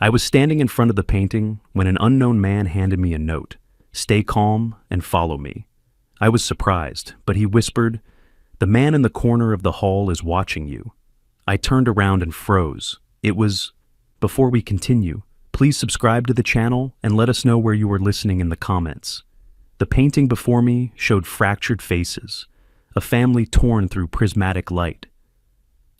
I was standing in front of the painting when an unknown man handed me a note. "Stay calm and follow me." I was surprised, but he whispered, "The man in the corner of the hall is watching you." I turned around and froze. It was... Before we continue, please subscribe to the channel and let us know where you are listening in the comments. The painting before me showed fractured faces, a family torn through prismatic light.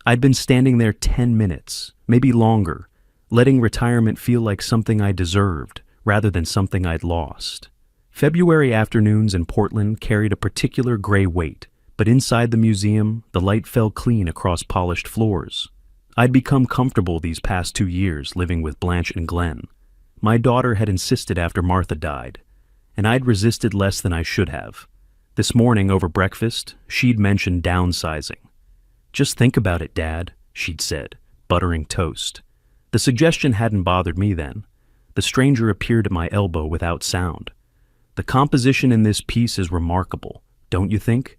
I'd been standing there 10 minutes, maybe longer, letting retirement feel like something I deserved rather than something I'd lost. February afternoons in Portland carried a particular gray weight, but inside the museum, the light fell clean across polished floors. I'd become comfortable these past 2 years living with Blanche and Glenn. My daughter had insisted after Martha died, and I'd resisted less than I should have. This morning over breakfast, she'd mentioned downsizing. "Just think about it, Dad," she'd said, buttering toast. The suggestion hadn't bothered me then. The stranger appeared at my elbow without sound. "The composition in this piece is remarkable, don't you think?"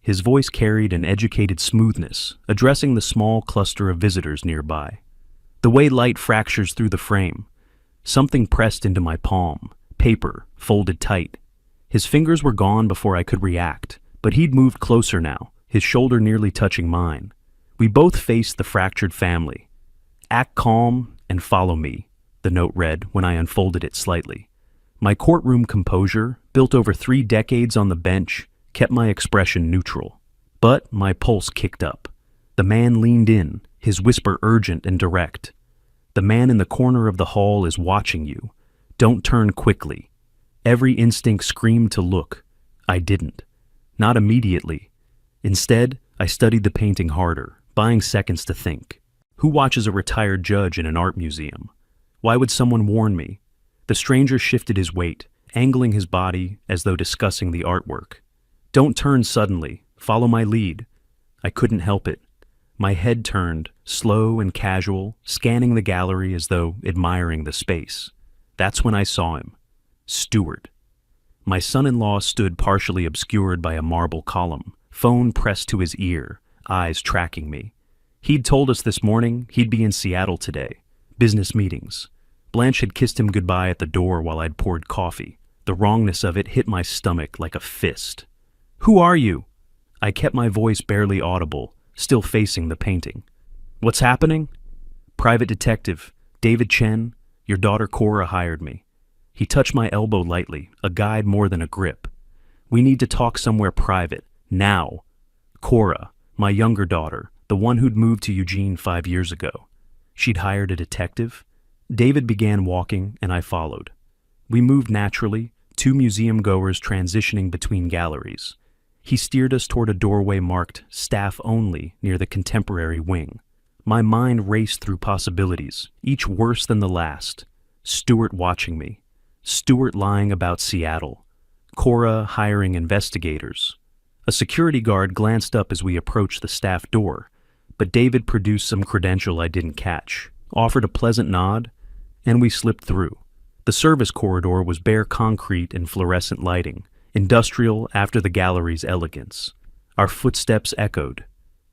His voice carried an educated smoothness, addressing the small cluster of visitors nearby. The way light fractures through the frame. Something pressed into my palm, paper, folded tight. His fingers were gone before I could react, but he'd moved closer now, his shoulder nearly touching mine. We both faced the fractured family. "Act calm and follow me," the note read when I unfolded it slightly. My courtroom composure, built over 3 decades on the bench, kept my expression neutral. But my pulse kicked up. The man leaned in, his whisper urgent and direct. "The man in the corner of the hall is watching you. Don't turn quickly." Every instinct screamed to look. I didn't. Not immediately. Instead, I studied the painting harder, buying seconds to think. Who watches a retired judge in an art museum? Why would someone warn me? The stranger shifted his weight, angling his body as though discussing the artwork. "Don't turn suddenly. Follow my lead." I couldn't help it. My head turned, slow and casual, scanning the gallery as though admiring the space. That's when I saw him. Stewart. My son-in-law stood partially obscured by a marble column, phone pressed to his ear, eyes tracking me. He'd told us this morning he'd be in Seattle today. Business meetings. Blanche had kissed him goodbye at the door while I'd poured coffee. The wrongness of it hit my stomach like a fist. "Who are you?" I kept my voice barely audible, still facing the painting. "What's happening?" "Private detective, David Chen. Your daughter Cora hired me." He touched my elbow lightly, a guide more than a grip. "We need to talk somewhere private, now." Cora, my younger daughter, the one who'd moved to Eugene 5 years ago. She'd hired a detective? David began walking, and I followed. We moved naturally, 2 museum goers transitioning between galleries. He steered us toward a doorway marked "Staff Only" near the contemporary wing. My mind raced through possibilities, each worse than the last. Stewart watching me. Stewart lying about Seattle. Cora hiring investigators. A security guard glanced up as we approached the staff door, but David produced some credential I didn't catch, offered a pleasant nod, and we slipped through. The service corridor was bare concrete and fluorescent lighting, industrial after the gallery's elegance. Our footsteps echoed.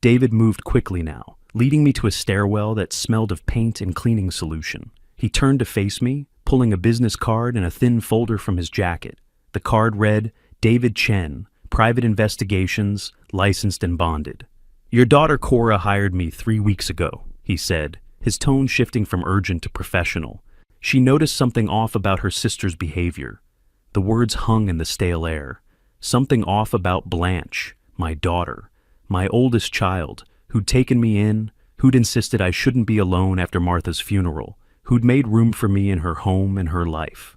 David moved quickly now, leading me to a stairwell that smelled of paint and cleaning solution. He turned to face me, pulling a business card and a thin folder from his jacket. The card read, "David Chen, Private Investigations, licensed and bonded." "Your daughter Cora hired me 3 weeks ago," he said, his tone shifting from urgent to professional. "She noticed something off about her sister's behavior." The words hung in the stale air. Something off about Blanche, my daughter, my oldest child, who'd taken me in, who'd insisted I shouldn't be alone after Martha's funeral, who'd made room for me in her home and her life.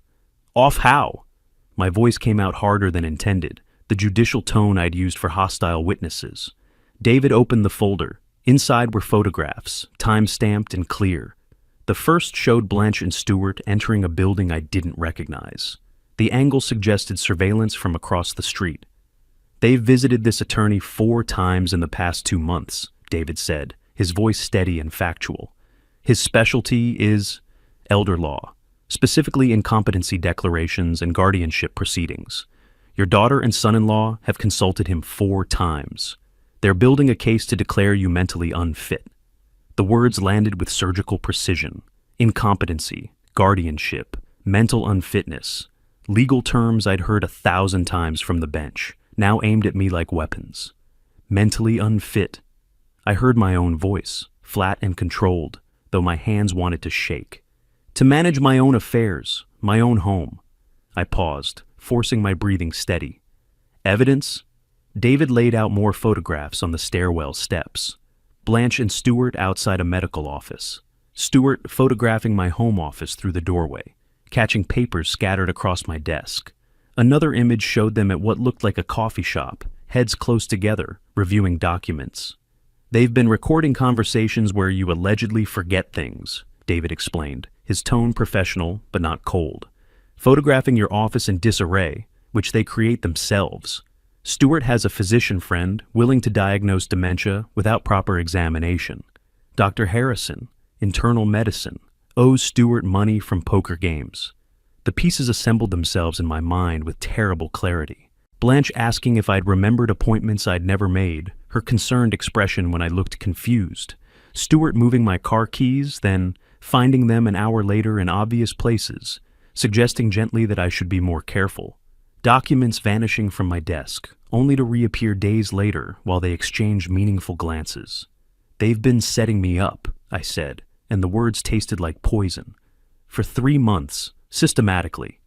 "Off how?" My voice came out harder than intended, the judicial tone I'd used for hostile witnesses. David opened the folder. Inside were photographs, time-stamped and clear. The first showed Blanche and Stewart entering a building I didn't recognize. The angle suggested surveillance from across the street. "They've visited this attorney 4 times in the past 2 months, David said, his voice steady and factual. "His specialty is elder law, specifically incompetency declarations and guardianship proceedings. Your daughter and son-in-law have consulted him 4 times. They're building a case to declare you mentally unfit." The words landed with surgical precision. Incompetency, guardianship, mental unfitness. Legal terms I'd heard 1,000 times from the bench, now aimed at me like weapons. Mentally unfit. I heard my own voice, flat and controlled, though my hands wanted to shake. To manage my own affairs, my own home. I paused, forcing my breathing steady. Evidence? David laid out more photographs on the stairwell steps. Blanche and Stuart outside a medical office. Stuart photographing my home office through the doorway, catching papers scattered across my desk. Another image showed them at what looked like a coffee shop, heads close together, reviewing documents. They've been recording conversations where you allegedly forget things, David explained, his tone professional but not cold. Photographing your office in disarray, which they create themselves. Stuart has a physician friend willing to diagnose dementia without proper examination. Dr. Harrison, internal medicine, owes Stuart money from poker games. The pieces assembled themselves in my mind with terrible clarity. Blanche asking if I'd remembered appointments I'd never made, her concerned expression when I looked confused. Stuart moving my car keys, then finding them an hour later in obvious places, suggesting gently that I should be more careful. Documents vanishing from my desk, only to reappear days later while they exchanged meaningful glances. They've been setting me up, I said, and the words tasted like poison. For 3 months, systematically.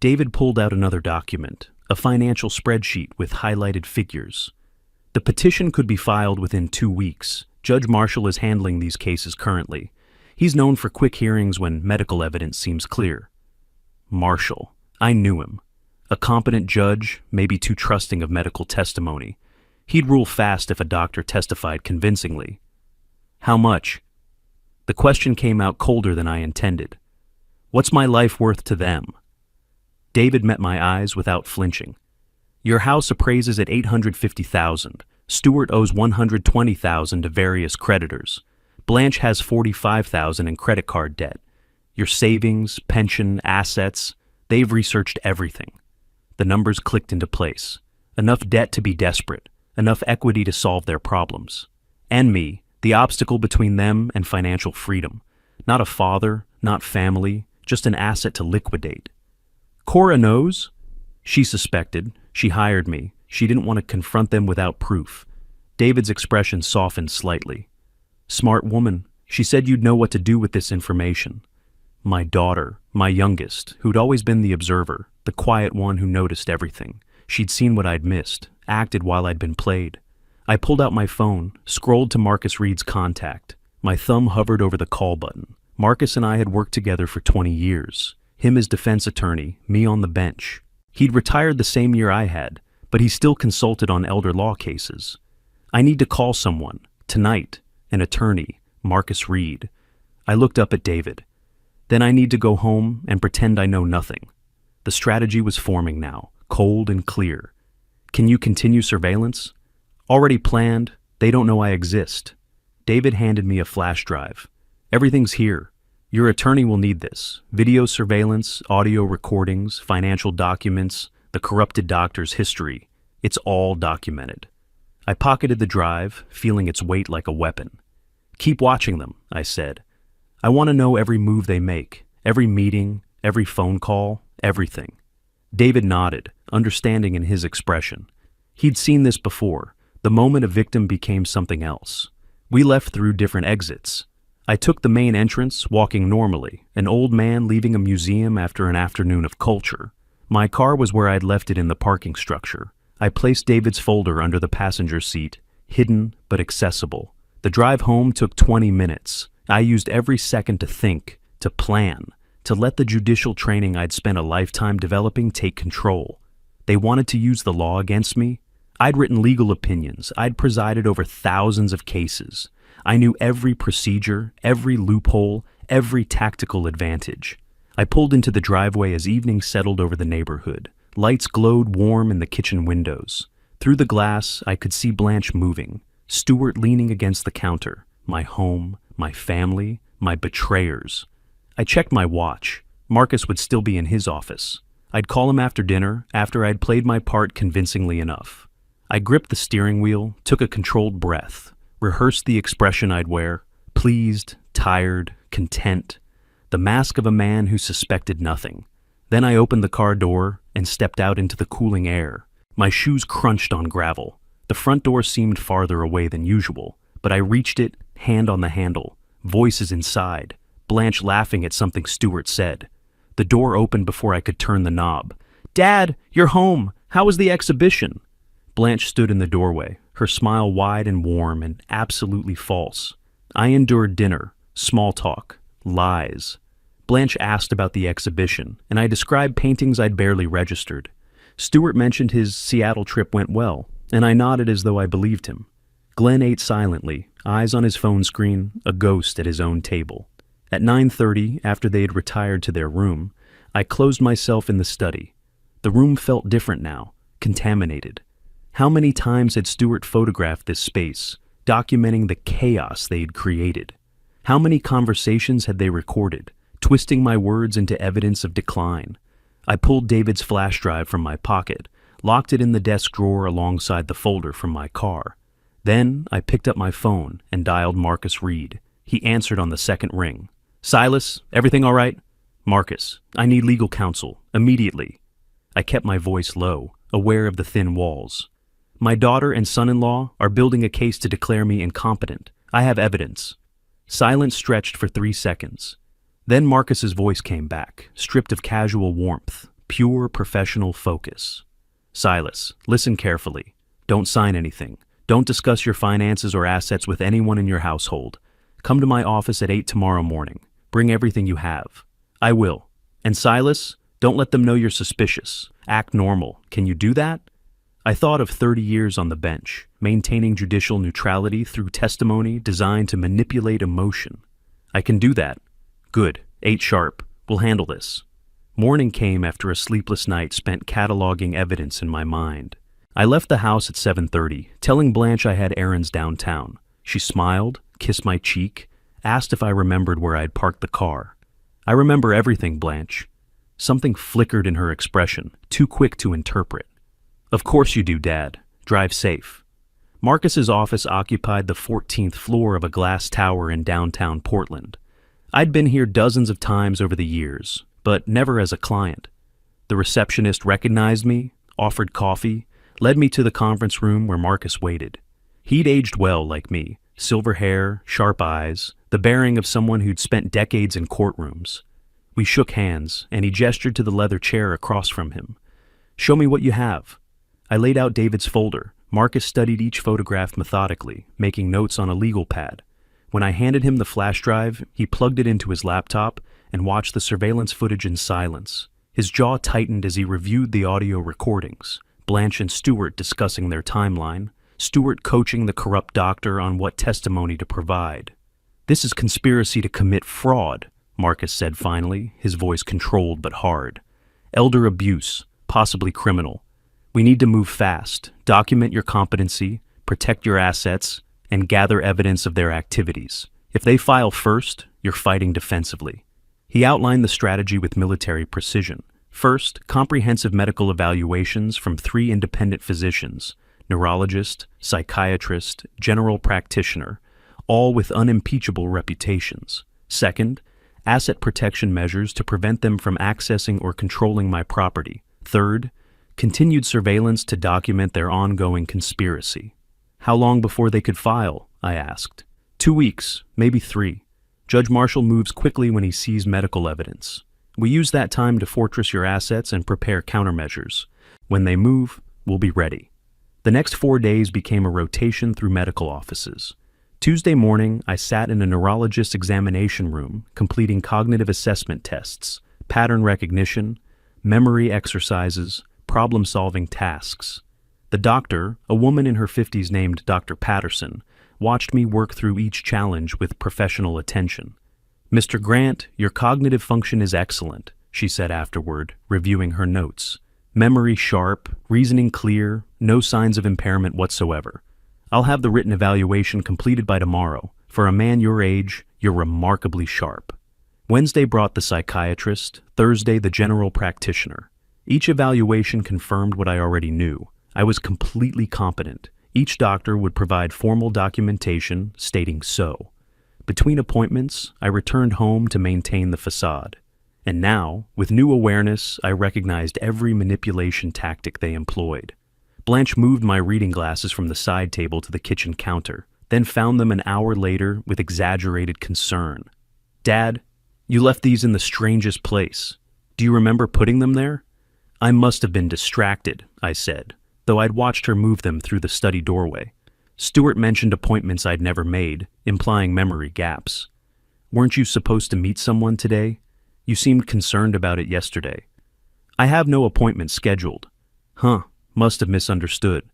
David pulled out another document, a financial spreadsheet with highlighted figures. The petition could be filed within 2 weeks. Judge Marshall is handling these cases currently. He's known for quick hearings when medical evidence seems clear. Marshall. I knew him. A competent judge, maybe too trusting of medical testimony. He'd rule fast if a doctor testified convincingly. How much? The question came out colder than I intended. What's my life worth to them? David met my eyes without flinching. Your house appraises at $850,000. Stuart owes $120,000 to various creditors. Blanche has $45,000 in credit card debt. Your savings, pension, assets, they've researched everything. The numbers clicked into place. Enough debt to be desperate, enough equity to solve their problems. And me, the obstacle between them and financial freedom. Not a father, not family, just an asset to liquidate. Cora knows? She suspected. She hired me. She didn't want to confront them without proof. David's expression softened slightly. Smart woman. She said you'd know what to do with this information. My daughter, my youngest, who'd always been the observer, the quiet one who noticed everything. She'd seen what I'd missed, acted while I'd been played. I pulled out my phone, scrolled to Marcus Reed's contact. My thumb hovered over the call button. Marcus and I had worked together for 20 years. Him as defense attorney, me on the bench. He'd retired the same year I had, but he still consulted on elder law cases. I need to call someone, tonight, an attorney, Marcus Reed. I looked up at David. Then I need to go home and pretend I know nothing. The strategy was forming now, cold and clear. Can you continue surveillance? Already planned, they don't know I exist. David handed me a flash drive. Everything's here. Your attorney will need this. Video surveillance, audio recordings, financial documents, the corrupted doctor's history. It's all documented. I pocketed the drive, feeling its weight like a weapon. Keep watching them, I said. I want to know every move they make, every meeting, every phone call, everything. David nodded, understanding in his expression. He'd seen this before, the moment a victim became something else. We left through different exits. I took the main entrance, walking normally, an old man leaving a museum after an afternoon of culture. My car was where I'd left it in the parking structure. I placed David's folder under the passenger seat, hidden but accessible. The drive home took 20 minutes. I used every second to think, to plan, to let the judicial training I'd spent a lifetime developing take control. They wanted to use the law against me. I'd written legal opinions. I'd presided over thousands of cases. I knew every procedure, every loophole, every tactical advantage. I pulled into the driveway as evening settled over the neighborhood. Lights glowed warm in the kitchen windows. Through the glass, I could see Blanche moving, Stuart leaning against the counter, my home, my family, my betrayers. I checked my watch. Marcus would still be in his office. I'd call him after dinner, after I'd played my part convincingly enough. I gripped the steering wheel, took a controlled breath, rehearsed the expression I'd wear, pleased, tired, content. the mask of a man who suspected nothing. Then I opened the car door and stepped out into the cooling air. My shoes crunched on gravel. The front door seemed farther away than usual, but I reached it, hand on the handle. Voices inside, Blanche laughing at something Stuart said. The door opened before I could turn the knob. "Dad, you're home! How was the exhibition?" Blanche stood in the doorway, her smile wide and warm and absolutely false. I endured dinner, small talk, lies. Blanche asked about the exhibition, and I described paintings I'd barely registered. Stuart mentioned his Seattle trip went well, and I nodded as though I believed him. Glenn ate silently, eyes on his phone screen, a ghost at his own table. At 9:30, after they had retired to their room, I closed myself in the study. The room felt different now, contaminated. How many times had Stuart photographed this space, documenting the chaos they had created? How many conversations had they recorded, twisting my words into evidence of decline? I pulled David's flash drive from my pocket, locked it in the desk drawer alongside the folder from my car. Then I picked up my phone and dialed Marcus Reed. He answered on the second ring. "Silas, everything all right?" "Marcus, I need legal counsel, immediately." I kept my voice low, aware of the thin walls. "My daughter and son-in-law are building a case to declare me incompetent. I have evidence." Silence stretched for 3 seconds. Then Marcus's voice came back, stripped of casual warmth, pure professional focus. "Silas, listen carefully. Don't sign anything. Don't discuss your finances or assets with anyone in your household. Come to my office at 8 tomorrow morning. Bring everything you have." "I will." "And Silas, don't let them know you're suspicious. Act normal. Can you do that?" I thought of 30 years on the bench, maintaining judicial neutrality through testimony designed to manipulate emotion. "I can do that." "Good. 8 sharp. We'll handle this." Morning came after a sleepless night spent cataloging evidence in my mind. I left the house at 7:30, telling Blanche I had errands downtown. She smiled, kissed my cheek, asked if I remembered where I'd parked the car. "I remember everything, Blanche." Something flickered in her expression, too quick to interpret. "Of course you do, Dad. Drive safe." Marcus's office occupied the 14th floor of a glass tower in downtown Portland. I'd been here dozens of times over the years, but never as a client. The receptionist recognized me, offered coffee, led me to the conference room where Marcus waited. He'd aged well like me, silver hair, sharp eyes, the bearing of someone who'd spent decades in courtrooms. We shook hands, and he gestured to the leather chair across from him. "Show me what you have." I laid out David's folder. Marcus studied each photograph methodically, making notes on a legal pad. When I handed him the flash drive, he plugged it into his laptop and watched the surveillance footage in silence. His jaw tightened as he reviewed the audio recordings, Blanche and Stuart discussing their timeline, Stuart coaching the corrupt doctor on what testimony to provide. "This is conspiracy to commit fraud," Marcus said finally, his voice controlled but hard. "Elder abuse, possibly criminal. We need to move fast, document your competency, protect your assets, and gather evidence of their activities. If they file first, you're fighting defensively." He outlined the strategy with military precision. First, comprehensive medical evaluations from 3 independent physicians, neurologist, psychiatrist, general practitioner, all with unimpeachable reputations. Second, asset protection measures to prevent them from accessing or controlling my property. Third, continued surveillance to document their ongoing conspiracy. "How long before they could file?" I asked. 2 weeks, maybe 3. Judge Marshall moves quickly when he sees medical evidence. We use that time to fortress your assets and prepare countermeasures. When they move, we'll be ready. The next 4 days became a rotation through medical offices. Tuesday morning, I sat in a neurologist's examination room, completing cognitive assessment tests, pattern recognition, memory exercises, problem-solving tasks. The doctor, a woman in her 50s named Dr. Patterson, watched me work through each challenge with professional attention. "Mr. Grant, your cognitive function is excellent," she said afterward, reviewing her notes. "Memory sharp, reasoning clear, no signs of impairment whatsoever. I'll have the written evaluation completed by tomorrow. For a man your age, you're remarkably sharp." Wednesday brought the psychiatrist, Thursday the general practitioner. Each evaluation confirmed what I already knew. I was completely competent. Each doctor would provide formal documentation stating so. Between appointments, I returned home to maintain the facade. And now, with new awareness, I recognized every manipulation tactic they employed. Blanche moved my reading glasses from the side table to the kitchen counter, then found them an hour later with exaggerated concern. "Dad, you left these in the strangest place. Do you remember putting them there?" "I must have been distracted," I said, though I'd watched her move them through the study doorway. Stuart mentioned appointments I'd never made, implying memory gaps. "Weren't you supposed to meet someone today? You seemed concerned about it yesterday." "I have no appointment scheduled." "Huh, must have misunderstood."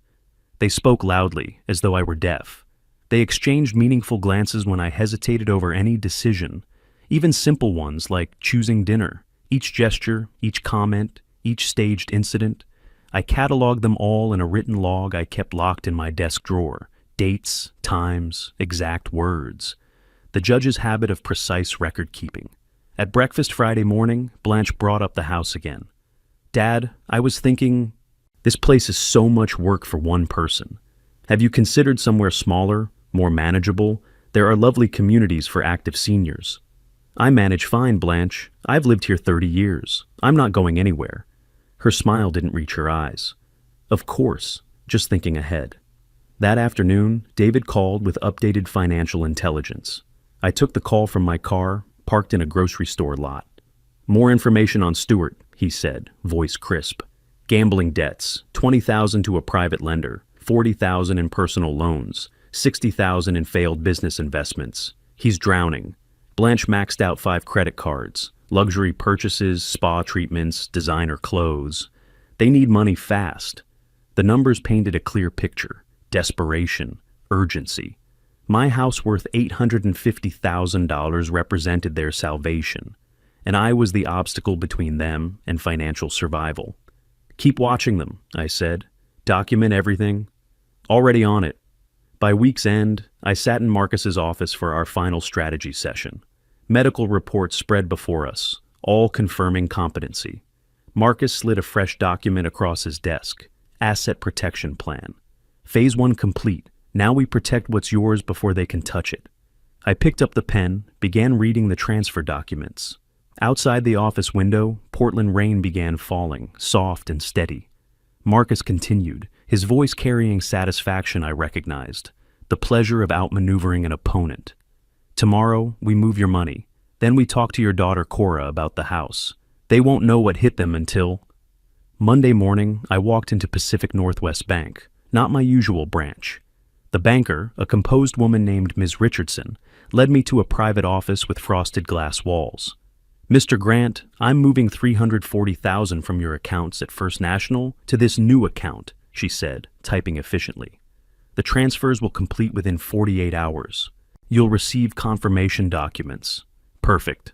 They spoke loudly, as though I were deaf. They exchanged meaningful glances when I hesitated over any decision, even simple ones like choosing dinner. Each gesture, each comment, each staged incident. I cataloged them all in a written log I kept locked in my desk drawer. Dates, times, exact words. The judge's habit of precise record-keeping. At breakfast Friday morning, Blanche brought up the house again. "Dad, I was thinking, this place is so much work for one person. Have you considered somewhere smaller, more manageable? There are lovely communities for active seniors." "I manage fine, Blanche. I've lived here 30 years. I'm not going anywhere." Her smile didn't reach her eyes. "Of course, just thinking ahead." That afternoon, David called with updated financial intelligence. I took the call from my car, parked in a grocery store lot. "More information on Stuart," he said, voice crisp. "Gambling debts, $20,000 to a private lender, $40,000 in personal loans, $60,000 in failed business investments. He's drowning." Blanche maxed out 5 credit cards, luxury purchases, spa treatments, designer clothes. They need money fast. The numbers painted a clear picture: desperation, urgency. My house worth $850,000 represented their salvation, and I was the obstacle between them and financial survival. "Keep watching them," I said. "Document everything." "Already on it." By week's end, I sat in Marcus's office for our final strategy session. Medical reports spread before us, all confirming competency. Marcus slid a fresh document across his desk. Asset protection plan. Phase 1 complete. Now we protect what's yours before they can touch it. I picked up the pen, began reading the transfer documents. Outside the office window, Portland rain began falling, soft and steady. Marcus continued, his voice carrying satisfaction I recognized, the pleasure of outmaneuvering an opponent. "Tomorrow, we move your money. Then we talk to your daughter Cora about the house. They won't know what hit them until—" Monday morning, I walked into Pacific Northwest Bank, not my usual branch. The banker, a composed woman named Ms. Richardson, led me to a private office with frosted glass walls. "Mr. Grant, I'm moving $340,000 from your accounts at First National to this new account," she said, typing efficiently. "The transfers will complete within 48 hours. You'll receive confirmation documents." Perfect.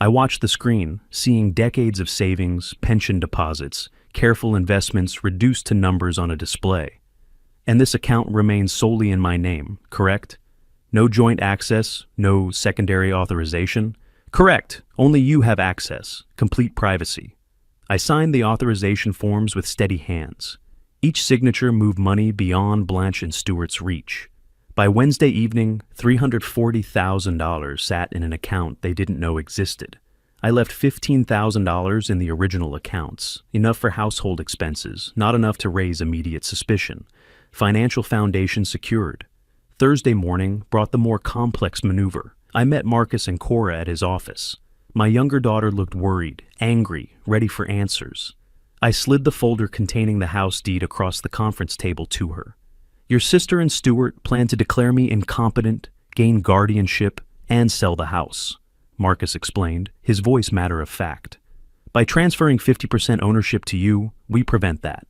I watched the screen, seeing decades of savings, pension deposits, careful investments reduced to numbers on a display. "And this account remains solely in my name, correct? No joint access, no secondary authorization?" "Correct. Only you have access. Complete privacy." I signed the authorization forms with steady hands. Each signature moved money beyond Blanche and Stuart's reach. By Wednesday evening, $340,000 sat in an account they didn't know existed. I left $15,000 in the original accounts, enough for household expenses, not enough to raise immediate suspicion. Financial foundation secured. Thursday morning brought the more complex maneuver. I met Marcus and Cora at his office. My younger daughter looked worried, angry, ready for answers. I slid the folder containing the house deed across the conference table to her. "Your sister and Stuart plan to declare me incompetent, gain guardianship, and sell the house," Marcus explained, his voice matter of fact. "By transferring 50% ownership to you, we prevent that.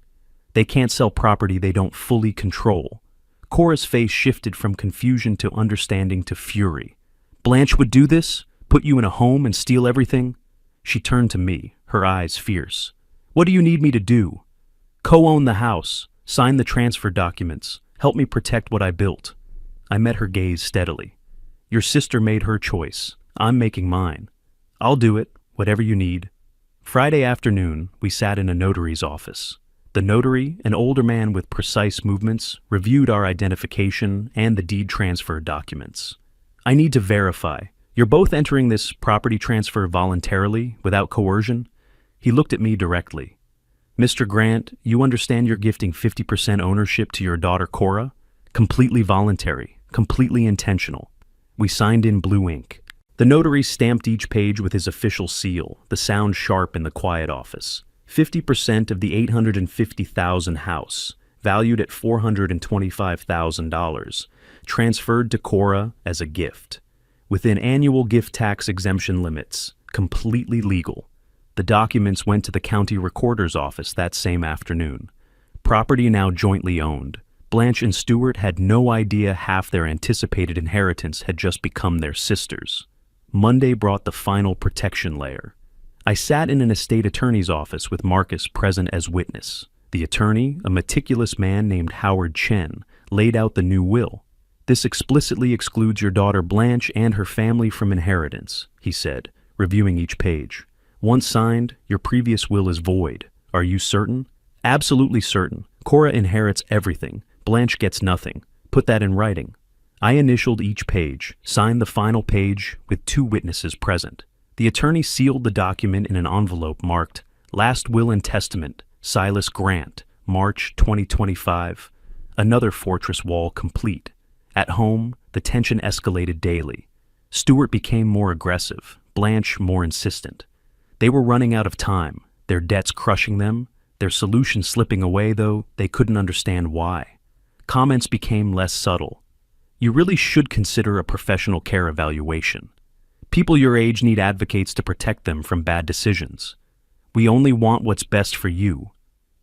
They can't sell property they don't fully control." Cora's face shifted from confusion to understanding to fury. "Blanche would do this? Put you in a home and steal everything?" She turned to me, her eyes fierce. "What do you need me to do?" "Co-own the house, sign the transfer documents, help me protect what I built." I met her gaze steadily. "Your sister made her choice. I'm making mine. I'll do it, whatever you need." Friday afternoon, we sat in a notary's office. The notary, an older man with precise movements, reviewed our identification and the deed transfer documents. I need to verify. You're both entering this property transfer voluntarily, without coercion? He looked at me directly. Mr. Grant, you understand you're gifting 50% ownership to your daughter Cora? Completely voluntary, completely intentional. We signed in blue ink. The notary stamped each page with his official seal, the sound sharp in the quiet office. 50% of the $850,000 house, valued at $425,000, transferred to Cora as a gift. Within annual gift tax exemption limits, completely legal. The documents went to the county recorder's office that same afternoon. Property now jointly owned. Blanche and Stuart had no idea half their anticipated inheritance had just become their sisters. Monday brought the final protection layer. I sat in an estate attorney's office with Marcus present as witness. The attorney, a meticulous man named Howard Chen, laid out the new will. This explicitly excludes your daughter Blanche and her family from inheritance, he said, reviewing each page. Once signed, your previous will is void. Are you certain? Absolutely certain. Cora inherits everything. Blanche gets nothing. Put that in writing. I initialed each page, signed the final page with 2 witnesses present. The attorney sealed the document in an envelope marked Last Will and Testament, Silas Grant, March 2025. Another fortress wall complete. At home, the tension escalated daily. Stuart became more aggressive, Blanche more insistent. They were running out of time, their debts crushing them, their solution slipping away, though they couldn't understand why. Comments became less subtle. You really should consider a professional care evaluation. People your age need advocates to protect them from bad decisions. We only want what's best for you.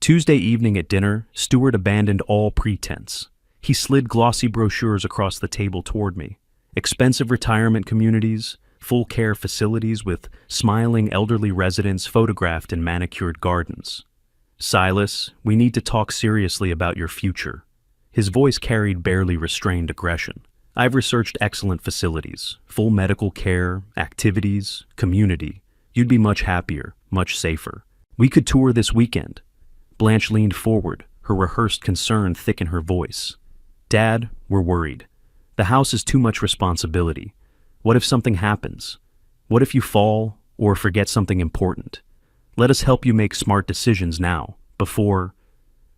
Tuesday evening at dinner, Stuart abandoned all pretense. He slid glossy brochures across the table toward me. Expensive retirement communities, full care facilities with smiling elderly residents photographed in manicured gardens. Silas, we need to talk seriously about your future. His voice carried barely restrained aggression. I've researched excellent facilities, full medical care, activities, community. You'd be much happier, much safer. We could tour this weekend. Blanche leaned forward, her rehearsed concern thick in her voice. Dad, we're worried. The house is too much responsibility. What if something happens? What if you fall or forget something important? Let us help you make smart decisions now, before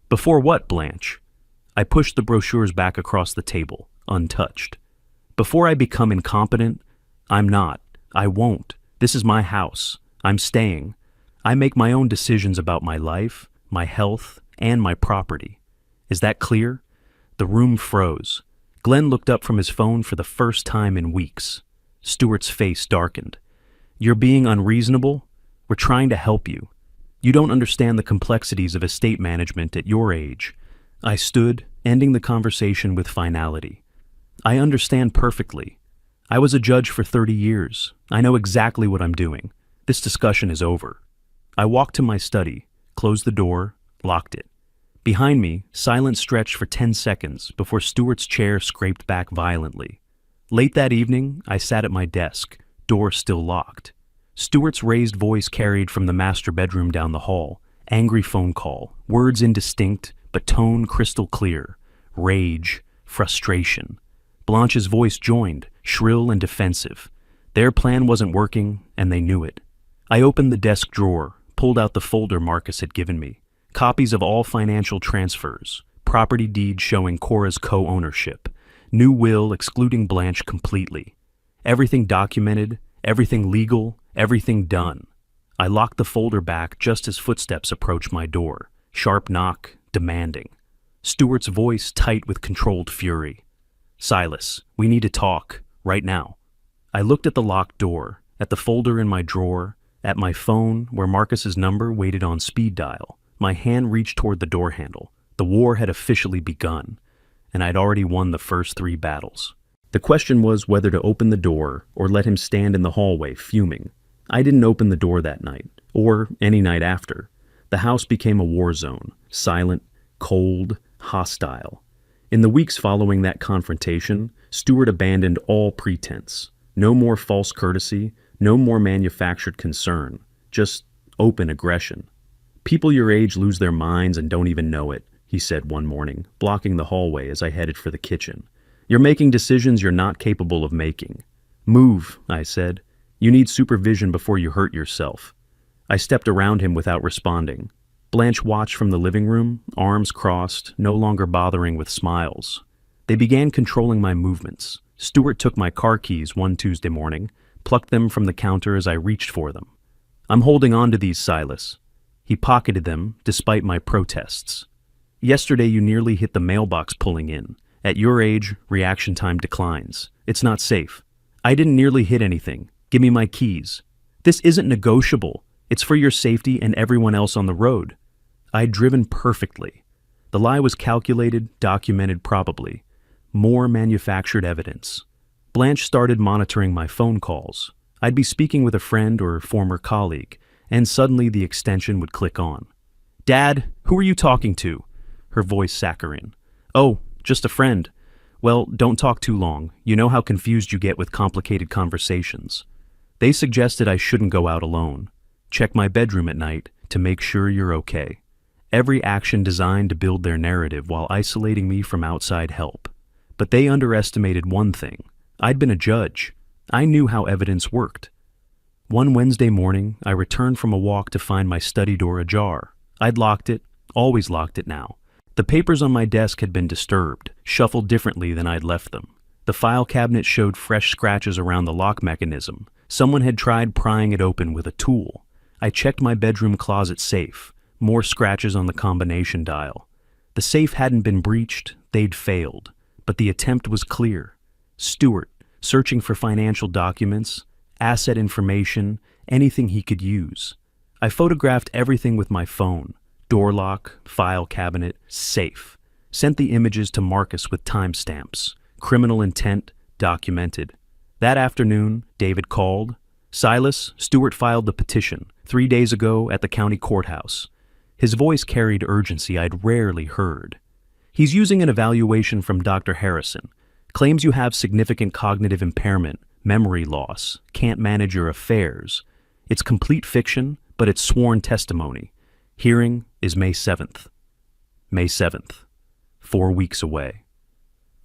what, Blanche? I pushed the brochures back across the table, untouched. Before I become incompetent, I'm not. I won't. This is my house. I'm staying. I make my own decisions about my life, my health, and my property. Is that clear? The room froze. Glenn looked up from his phone for the first time in weeks. Stuart's face darkened. You're being unreasonable? We're trying to help you. You don't understand the complexities of estate management at your age. I stood, ending the conversation with finality. I understand perfectly. I was a judge for 30 years. I know exactly what I'm doing. This discussion is over. I walked to my study, closed the door, locked it. Behind me, silence stretched for 10 seconds before Stuart's chair scraped back violently. Late that evening, I sat at my desk, door still locked. Stuart's raised voice carried from the master bedroom down the hall. Angry phone call, words indistinct, but tone crystal clear. Rage, frustration. Blanche's voice joined, shrill and defensive. Their plan wasn't working, and they knew it. I opened the desk drawer, pulled out the folder Marcus had given me. Copies of all financial transfers, property deed showing Cora's co-ownership, new will excluding Blanche completely. Everything documented, everything legal, everything done. I locked the folder back just as footsteps approached my door, sharp knock, demanding. Stuart's voice tight with controlled fury. Silas, we need to talk, right now. I looked at the locked door, at the folder in my drawer, at my phone where Marcus's number waited on speed dial. My hand reached toward the door handle. The war had officially begun, and I'd already won the first 3 battles. The question was whether to open the door or let him stand in the hallway fuming. I didn't open the door that night, or any night after. The house became a war zone, silent, cold, hostile. In the weeks following that confrontation, Stuart abandoned all pretense. No more false courtesy, no more manufactured concern, just open aggression. People your age lose their minds and don't even know it, he said one morning, blocking the hallway as I headed for the kitchen. You're making decisions you're not capable of making. Move, I said. You need supervision before you hurt yourself. I stepped around him without responding. Blanche watched from the living room, arms crossed, no longer bothering with smiles. They began controlling my movements. Stuart took my car keys one Tuesday morning, plucked them from the counter as I reached for them. I'm holding on to these, Silas. He pocketed them, despite my protests. Yesterday you nearly hit the mailbox pulling in. At your age, reaction time declines. It's not safe. I didn't nearly hit anything. Give me my keys. This isn't negotiable. It's for your safety and everyone else on the road. I'd driven perfectly. The lie was calculated, documented probably. More manufactured evidence. Blanche started monitoring my phone calls. I'd be speaking with a friend or former colleague, and suddenly the extension would click on. Dad, who are you talking to? Her voice saccharine. Oh, just a friend. Well, don't talk too long. You know how confused you get with complicated conversations. They suggested I shouldn't go out alone. Check my bedroom at night to make sure you're okay. Every action designed to build their narrative while isolating me from outside help. But they underestimated one thing. I'd been a judge. I knew how evidence worked. One Wednesday morning, I returned from a walk to find my study door ajar. I'd locked it, always locked it now. The papers on my desk had been disturbed, shuffled differently than I'd left them. The file cabinet showed fresh scratches around the lock mechanism. Someone had tried prying it open with a tool. I checked my bedroom closet safe. More scratches on the combination dial. The safe hadn't been breached, they'd failed. But the attempt was clear. Stuart, searching for financial documents, asset information, anything he could use. I photographed everything with my phone. Door lock, file cabinet, safe. Sent the images to Marcus with timestamps. Criminal intent, documented. That afternoon, David called. Silas, Stuart filed the petition 3 days ago at the county courthouse. His voice carried urgency I'd rarely heard. He's using an evaluation from Dr. Harrison. Claims you have significant cognitive impairment, memory loss, can't manage your affairs. It's complete fiction, but it's sworn testimony. Hearing is May 7th. May 7th. 4 weeks away.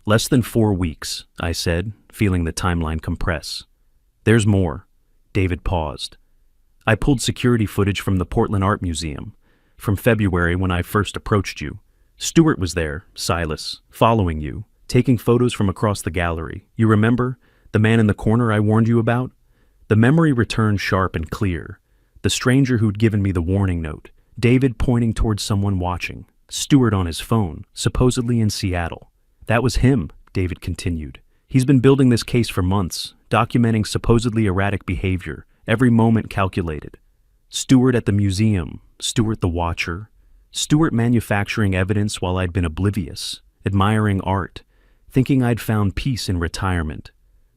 Less than 4 weeks, I said, feeling the timeline compress. There's more. David paused. I pulled security footage from the Portland Art Museum, from February when I first approached you. Stuart was there, Silas, following you, taking photos from across the gallery. You remember? The man in the corner I warned you about? The memory returned sharp and clear. The stranger who'd given me the warning note. David pointing towards someone watching. Stuart on his phone, supposedly in Seattle. That was him, David continued. He's been building this case for months, documenting supposedly erratic behavior, every moment calculated. Stuart at the museum, Stuart the watcher, Stuart manufacturing evidence while I'd been oblivious, admiring art, thinking I'd found peace in retirement.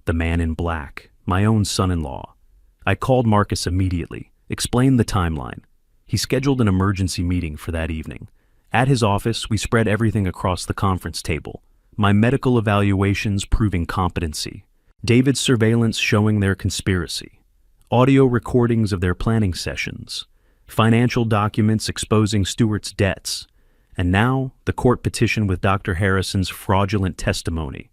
The man in black, my own son-in-law. I called Marcus immediately, explained the timeline. He scheduled an emergency meeting for that evening. At his office, we spread everything across the conference table. My medical evaluations proving competency. David's surveillance showing their conspiracy. Audio recordings of their planning sessions. Financial documents exposing Stuart's debts. And now, the court petition with Dr. Harrison's fraudulent testimony.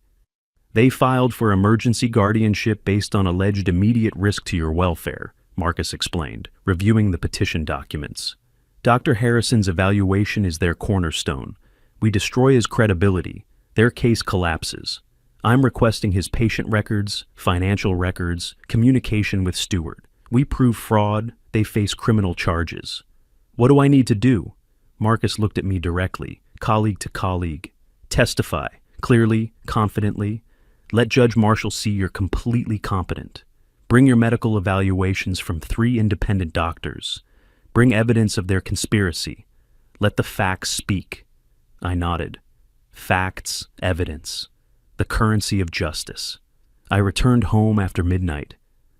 They filed for emergency guardianship based on alleged immediate risk to your welfare, Marcus explained, reviewing the petition documents. Dr. Harrison's evaluation is their cornerstone. We destroy his credibility. Their case collapses. I'm requesting his patient records, financial records, communication with Stuart. We prove fraud, they face criminal charges. What do I need to do? Marcus looked at me directly, colleague to colleague. Testify, clearly, confidently. Let Judge Marshall see you're completely competent. Bring your medical evaluations from 3 independent doctors. Bring evidence of their conspiracy. Let the facts speak. I nodded. Facts, evidence. The currency of justice. I returned home after midnight.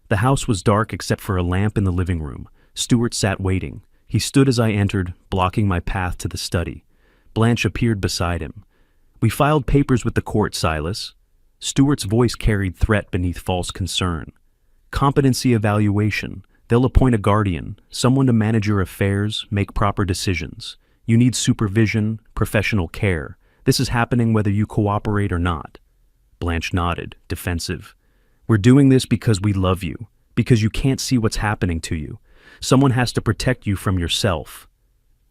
The house was dark except for a lamp in the living room. Stuart sat waiting. He stood as I entered, blocking my path to the study. Blanche appeared beside him. We filed papers with the court, Silas. Stuart's voice carried threat beneath false concern. Competency evaluation. They'll appoint a guardian, someone to manage your affairs, make proper decisions. You need supervision, professional care. This is happening whether you cooperate or not. Blanche nodded, defensive. We're doing this because we love you, because you can't see what's happening to you. Someone has to protect you from yourself.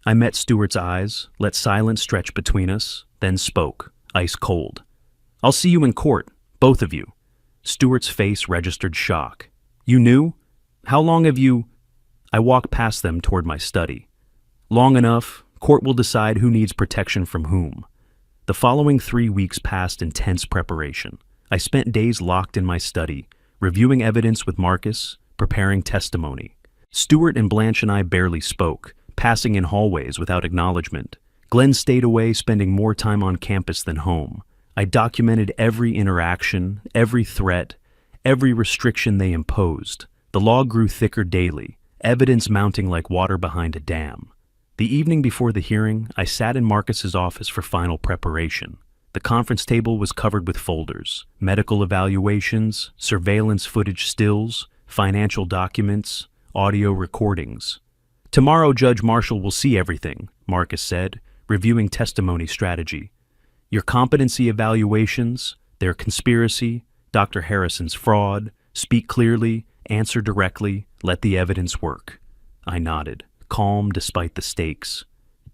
I met Stuart's eyes, let silence stretch between us, then spoke, ice cold. I'll see you in court, both of you. Stuart's face registered shock. You knew? How long have you... I walked past them toward my study. Long enough, court will decide who needs protection from whom. The following 3 weeks passed in tense preparation. I spent days locked in my study, reviewing evidence with Marcus, preparing testimony. Stuart and Blanche and I barely spoke, passing in hallways without acknowledgement. Glenn stayed away, spending more time on campus than home. I documented every interaction, every threat, every restriction they imposed. The law grew thicker daily, evidence mounting like water behind a dam. The evening before the hearing, I sat in Marcus's office for final preparation. The conference table was covered with folders, medical evaluations, surveillance footage stills, financial documents, audio recordings. Tomorrow, Judge Marshall will see everything, Marcus said, reviewing testimony strategy. Your competency evaluations, their conspiracy, Dr. Harrison's fraud, speak clearly, answer directly, let the evidence work. I nodded, calm despite the stakes.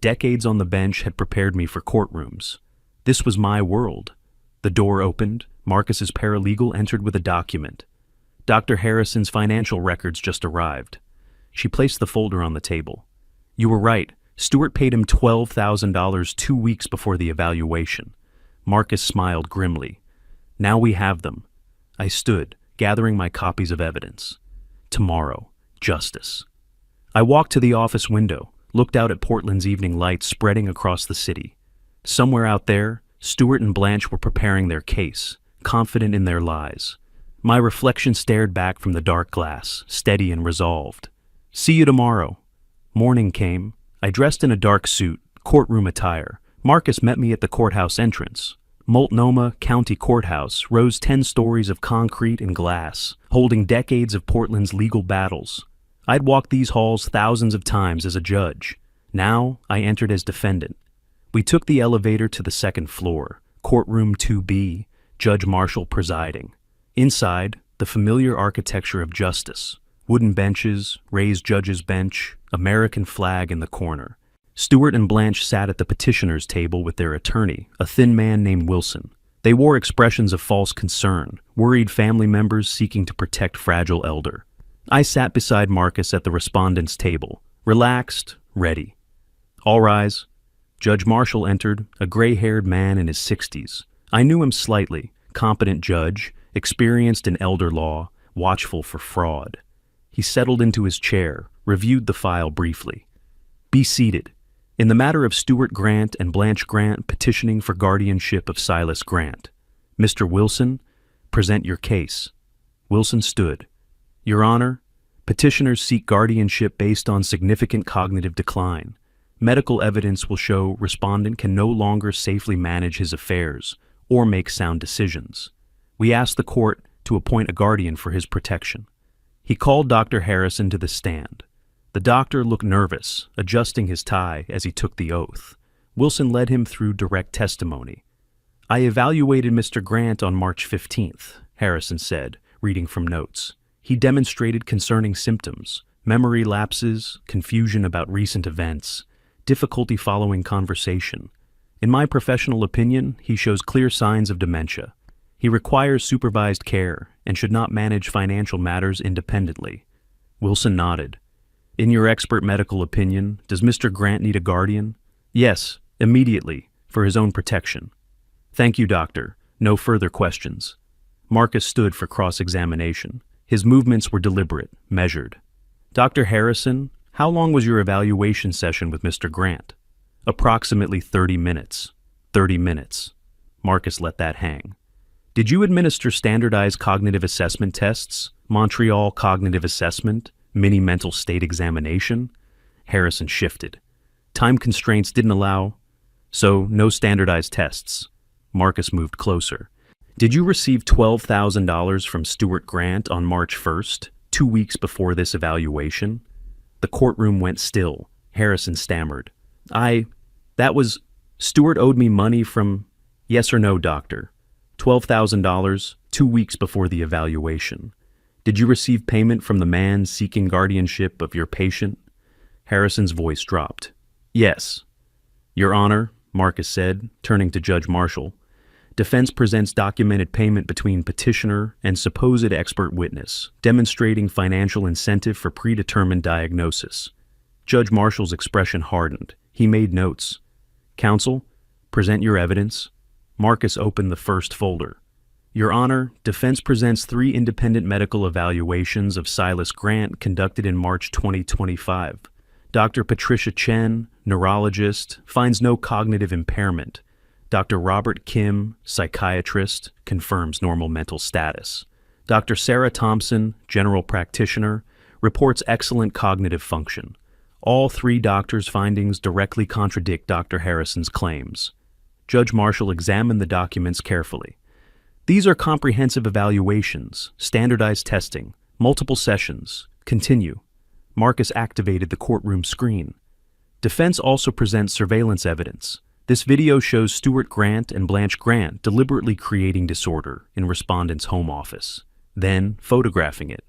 Decades on the bench had prepared me for courtrooms. This was my world. The door opened. Marcus's paralegal entered with a document. Dr. Harrison's financial records just arrived. She placed the folder on the table. You were right. Stuart paid him $12,000 2 weeks before the evaluation. Marcus smiled grimly. Now we have them. I stood, gathering my copies of evidence. Tomorrow, justice. I walked to the office window, looked out at Portland's evening lights spreading across the city. Somewhere out there, Stuart and Blanche were preparing their case, confident in their lies. My reflection stared back from the dark glass, steady and resolved. See you tomorrow. Morning came. I dressed in a dark suit, courtroom attire. Marcus met me at the courthouse entrance. Multnomah County Courthouse rose 10 stories of concrete and glass, holding decades of Portland's legal battles. I'd walked these halls thousands of times as a judge. Now I entered as defendant. We took the elevator to the second floor, courtroom 2B, Judge Marshall presiding. Inside, the familiar architecture of justice. Wooden benches, raised judge's bench, American flag in the corner. Stuart and Blanche sat at the petitioner's table with their attorney, a thin man named Wilson. They wore expressions of false concern, worried family members seeking to protect fragile elder. I sat beside Marcus at the respondent's table, relaxed, ready. All rise. Judge Marshall entered, a gray-haired man in his 60s. I knew him slightly, competent judge, experienced in elder law, watchful for fraud. He settled into his chair, reviewed the file briefly. Be seated. In the matter of Stuart Grant and Blanche Grant petitioning for guardianship of Silas Grant. Mr. Wilson, present your case. Wilson stood. Your Honor, petitioners seek guardianship based on significant cognitive decline. Medical evidence will show respondent can no longer safely manage his affairs or make sound decisions. We ask the court to appoint a guardian for his protection. He called Dr. Harrison to the stand. The doctor looked nervous, adjusting his tie as he took the oath. Wilson led him through direct testimony. I evaluated Mr. Grant on March 15th, Harrison said, reading from notes. He demonstrated concerning symptoms, memory lapses, confusion about recent events, difficulty following conversation. In my professional opinion, he shows clear signs of dementia. He requires supervised care and should not manage financial matters independently. Wilson nodded. In your expert medical opinion, does Mr. Grant need a guardian? Yes, immediately, for his own protection. Thank you, doctor. No further questions. Marcus stood for cross-examination. His movements were deliberate, measured. Dr. Harrison, how long was your evaluation session with Mr. Grant? Approximately 30 minutes. 30 minutes. Marcus let that hang. Did you administer standardized cognitive assessment tests, Montreal Cognitive Assessment, mini mental state examination? Harrison shifted. Time constraints didn't allow, so no standardized tests. Marcus moved closer. Did you receive $12,000 from Stuart Grant on March 1st, 2 weeks before this evaluation? The courtroom went still. Harrison stammered. Stuart owed me money from... Yes or no, doctor? $12,000, 2 weeks before the evaluation. Did you receive payment from the man seeking guardianship of your patient? Harrison's voice dropped. Yes. Your Honor, Marcus said, turning to Judge Marshall. Defense presents documented payment between petitioner and supposed expert witness, demonstrating financial incentive for predetermined diagnosis. Judge Marshall's expression hardened. He made notes. Counsel, present your evidence. Marcus opened the first folder. Your Honor, defense presents 3 independent medical evaluations of Silas Grant conducted in March 2025. Dr. Patricia Chen, neurologist, finds no cognitive impairment. Dr. Robert Kim, psychiatrist, confirms normal mental status. Dr. Sarah Thompson, general practitioner, reports excellent cognitive function. All 3 doctors' findings directly contradict Dr. Harrison's claims. Judge Marshall examined the documents carefully. These are comprehensive evaluations, standardized testing, multiple sessions. Continue. Marcus activated the courtroom screen. Defense also presents surveillance evidence. This video shows Stuart Grant and Blanche Grant deliberately creating disorder in respondent's home office, then photographing it.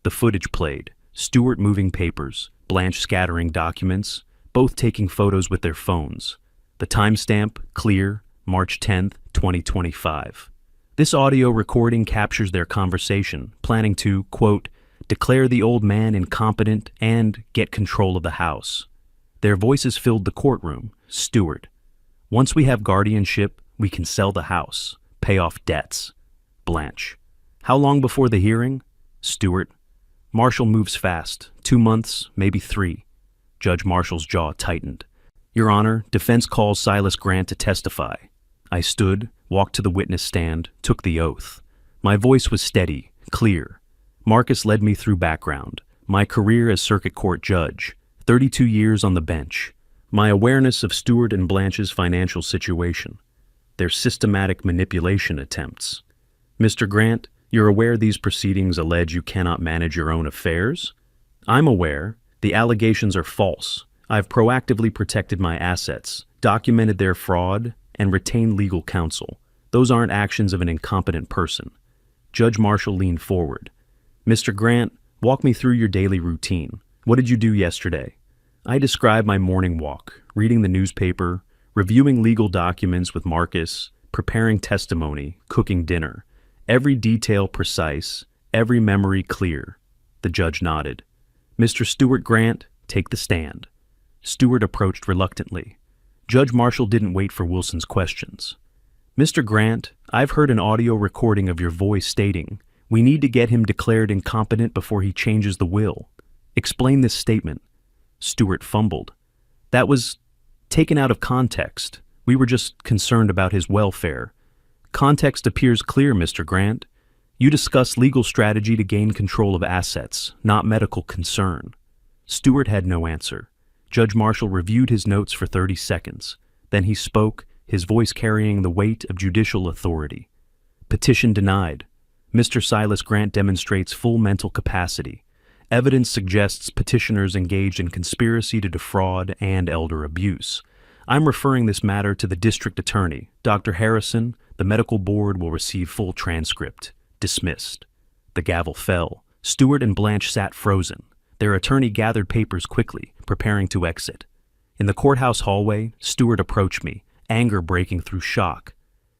The footage played, Stuart moving papers, Blanche scattering documents, both taking photos with their phones. The timestamp, clear, March 10th, 2025. This audio recording captures their conversation, planning to, quote, declare the old man incompetent and get control of the house. Their voices filled the courtroom. Stuart. Once we have guardianship, we can sell the house, pay off debts. Blanche. How long before the hearing? Stuart. Marshall moves fast. 2 months, maybe 3. Judge Marshall's jaw tightened. Your Honor, defense calls Silas Grant to testify. I stood, walked to the witness stand, took the oath. My voice was steady, clear. Marcus led me through background. My career as circuit court judge. 32 years on the bench. My awareness of Stuart and Blanche's financial situation, their systematic manipulation attempts. Mr. Grant, you're aware these proceedings allege you cannot manage your own affairs? I'm aware. The allegations are false. I've proactively protected my assets, documented their fraud, and retained legal counsel. Those aren't actions of an incompetent person. Judge Marshall leaned forward. Mr. Grant, walk me through your daily routine. What did you do yesterday? I described my morning walk, reading the newspaper, reviewing legal documents with Marcus, preparing testimony, cooking dinner. Every detail precise, every memory clear. The judge nodded. Mr. Stuart Grant, take the stand. Stuart approached reluctantly. Judge Marshall didn't wait for Wilson's questions. Mr. Grant, I've heard an audio recording of your voice stating, we need to get him declared incompetent before he changes the will. Explain this statement. Stuart fumbled. That was taken out of context. We were just concerned about his welfare. Context appears clear, Mr. Grant. You discuss legal strategy to gain control of assets, not medical concern. Stuart had no answer. Judge Marshall reviewed his notes for 30 seconds. Then he spoke, his voice carrying the weight of judicial authority. Petition denied. Mr. Silas Grant demonstrates full mental capacity. Evidence suggests petitioners engaged in conspiracy to defraud and elder abuse. I'm referring this matter to the district attorney, Dr. Harrison. The medical board will receive full transcript. Dismissed. The gavel fell. Stuart and Blanche sat frozen. Their attorney gathered papers quickly, preparing to exit. In the courthouse hallway, Stuart approached me, anger breaking through shock.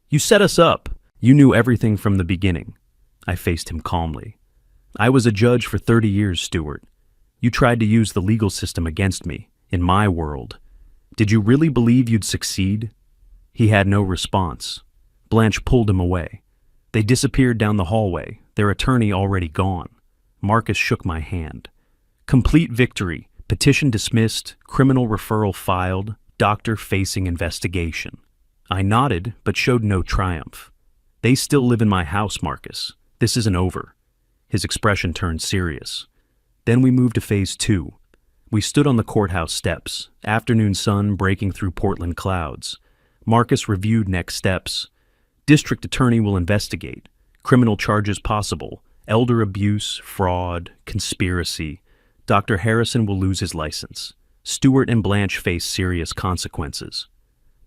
You set us up. You knew everything from the beginning. I faced him calmly. I was a judge for 30 years, Stuart. You tried to use the legal system against me, in my world. Did you really believe you'd succeed? He had no response. Blanche pulled him away. They disappeared down the hallway, their attorney already gone. Marcus shook my hand. Complete victory. Petition dismissed, criminal referral filed, doctor facing investigation. I nodded, but showed no triumph. They still live in my house, Marcus. This isn't over. His expression turned serious. Then we moved to phase 2. We stood on the courthouse steps, afternoon sun breaking through Portland clouds. Marcus reviewed next steps. District attorney will investigate. Criminal charges possible. Elder abuse, fraud, conspiracy. Dr. Harrison will lose his license. Stuart and Blanche face serious consequences.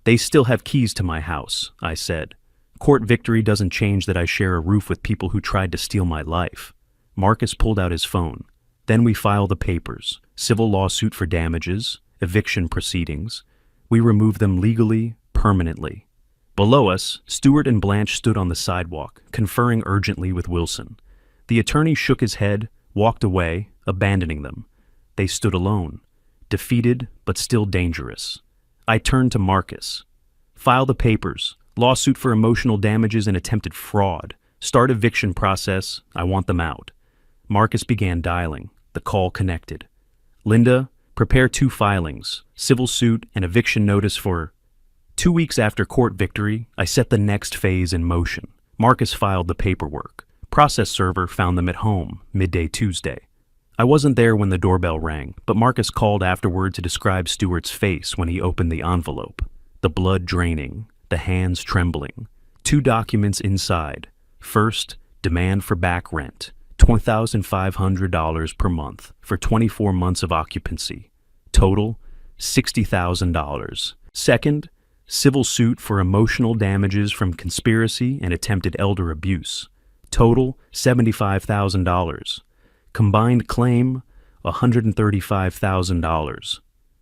They still have keys to my house, I said. Court victory doesn't change that I share a roof with people who tried to steal my life. Marcus pulled out his phone. Then we file the papers, civil lawsuit for damages, eviction proceedings. We remove them legally, permanently. Below us, Stewart and Blanche stood on the sidewalk, conferring urgently with Wilson. The attorney shook his head, walked away, abandoning them. They stood alone, defeated but still dangerous. I turned to Marcus. File the papers, lawsuit for emotional damages and attempted fraud. Start eviction process, I want them out. Marcus began dialing. The call connected. Linda, prepare 2 filings, civil suit and eviction notice for... 2 weeks after court victory, I set the next phase in motion. Marcus filed the paperwork. Process server found them at home, midday Tuesday. I wasn't there when the doorbell rang, but Marcus called afterward to describe Stewart's face when he opened the envelope. The blood draining, the hands trembling. 2 documents inside. First, demand for back rent, $2,500 per month for 24 months of occupancy. Total, $60,000. Second, civil suit for emotional damages from conspiracy and attempted elder abuse. Total, $75,000. Combined claim, $135,000.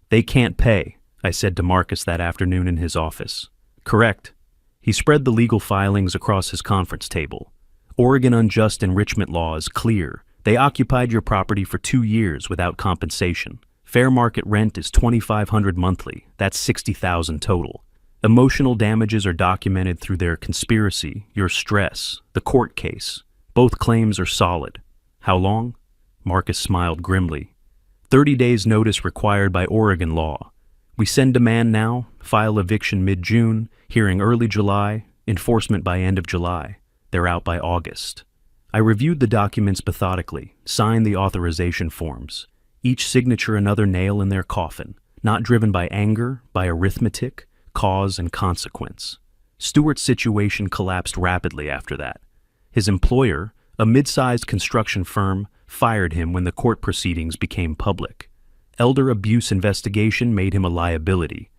They can't pay, I said to Marcus that afternoon in his office. Correct. He spread the legal filings across his conference table. Oregon unjust enrichment law is clear. They occupied your property for 2 years without compensation. Fair market rent is $2,500 monthly. That's $60,000 total. Emotional damages are documented through their conspiracy, your stress, the court case. Both claims are solid. How long? Marcus smiled grimly. 30 days notice required by Oregon law. We send demand now, file eviction mid-June, hearing early July, enforcement by end of July. They're out by August. I reviewed the documents methodically, signed the authorization forms. Each signature another nail in their coffin, not driven by anger, by arithmetic, cause and consequence. Stewart's situation collapsed rapidly after that. His employer, a mid-sized construction firm, fired him when the court proceedings became public. Elder abuse investigation made him a liability.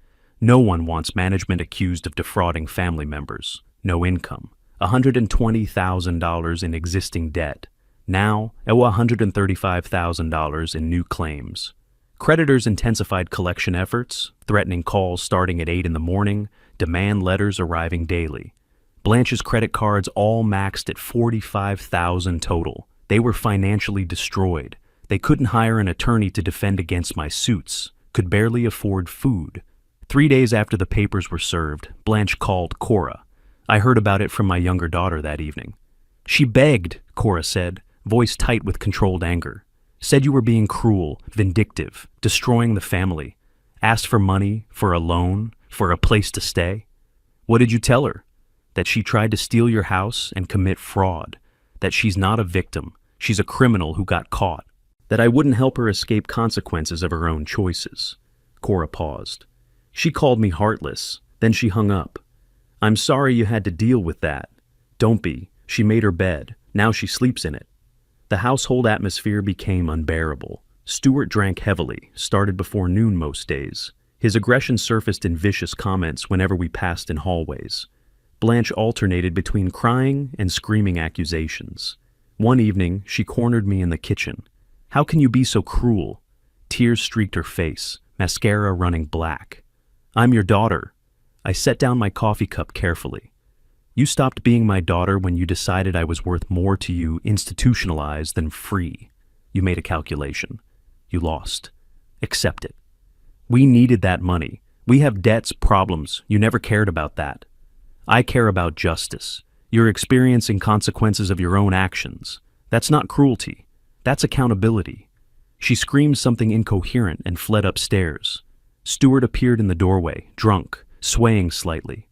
No one wants management accused of defrauding family members. No income. $120,000 in existing debt. Now, $135,000 in new claims. Creditors intensified collection efforts, threatening calls starting at 8 in the morning, demand letters arriving daily. Blanche's credit cards all maxed at $45,000 total. They were financially destroyed. They couldn't hire an attorney to defend against my suits, could barely afford food. 3 days after the papers were served, Blanche called Cora. I heard about it from my younger daughter that evening. She begged, Cora said, voice tight with controlled anger. Said you were being cruel, vindictive, destroying the family. Asked for money, for a loan, for a place to stay. What did you tell her? That she tried to steal your house and commit fraud. That she's not a victim, she's a criminal who got caught. That I wouldn't help her escape consequences of her own choices. Cora paused. She called me heartless, then she hung up. I'm sorry you had to deal with that. Don't be. She made her bed. Now she sleeps in it. The household atmosphere became unbearable. Stewart drank heavily, started before noon most days. His aggression surfaced in vicious comments whenever we passed in hallways. Blanche alternated between crying and screaming accusations. One evening, she cornered me in the kitchen. How can you be so cruel? Tears streaked her face, mascara running black. I'm your daughter. I set down my coffee cup carefully. You stopped being my daughter when you decided I was worth more to you institutionalized than free. You made a calculation. You lost. Accept it. We needed that money. We have debts, problems. You never cared about that. I care about justice. You're experiencing consequences of your own actions. That's not cruelty. That's accountability. She screamed something incoherent and fled upstairs. Stewart appeared in the doorway, drunk, swaying slightly.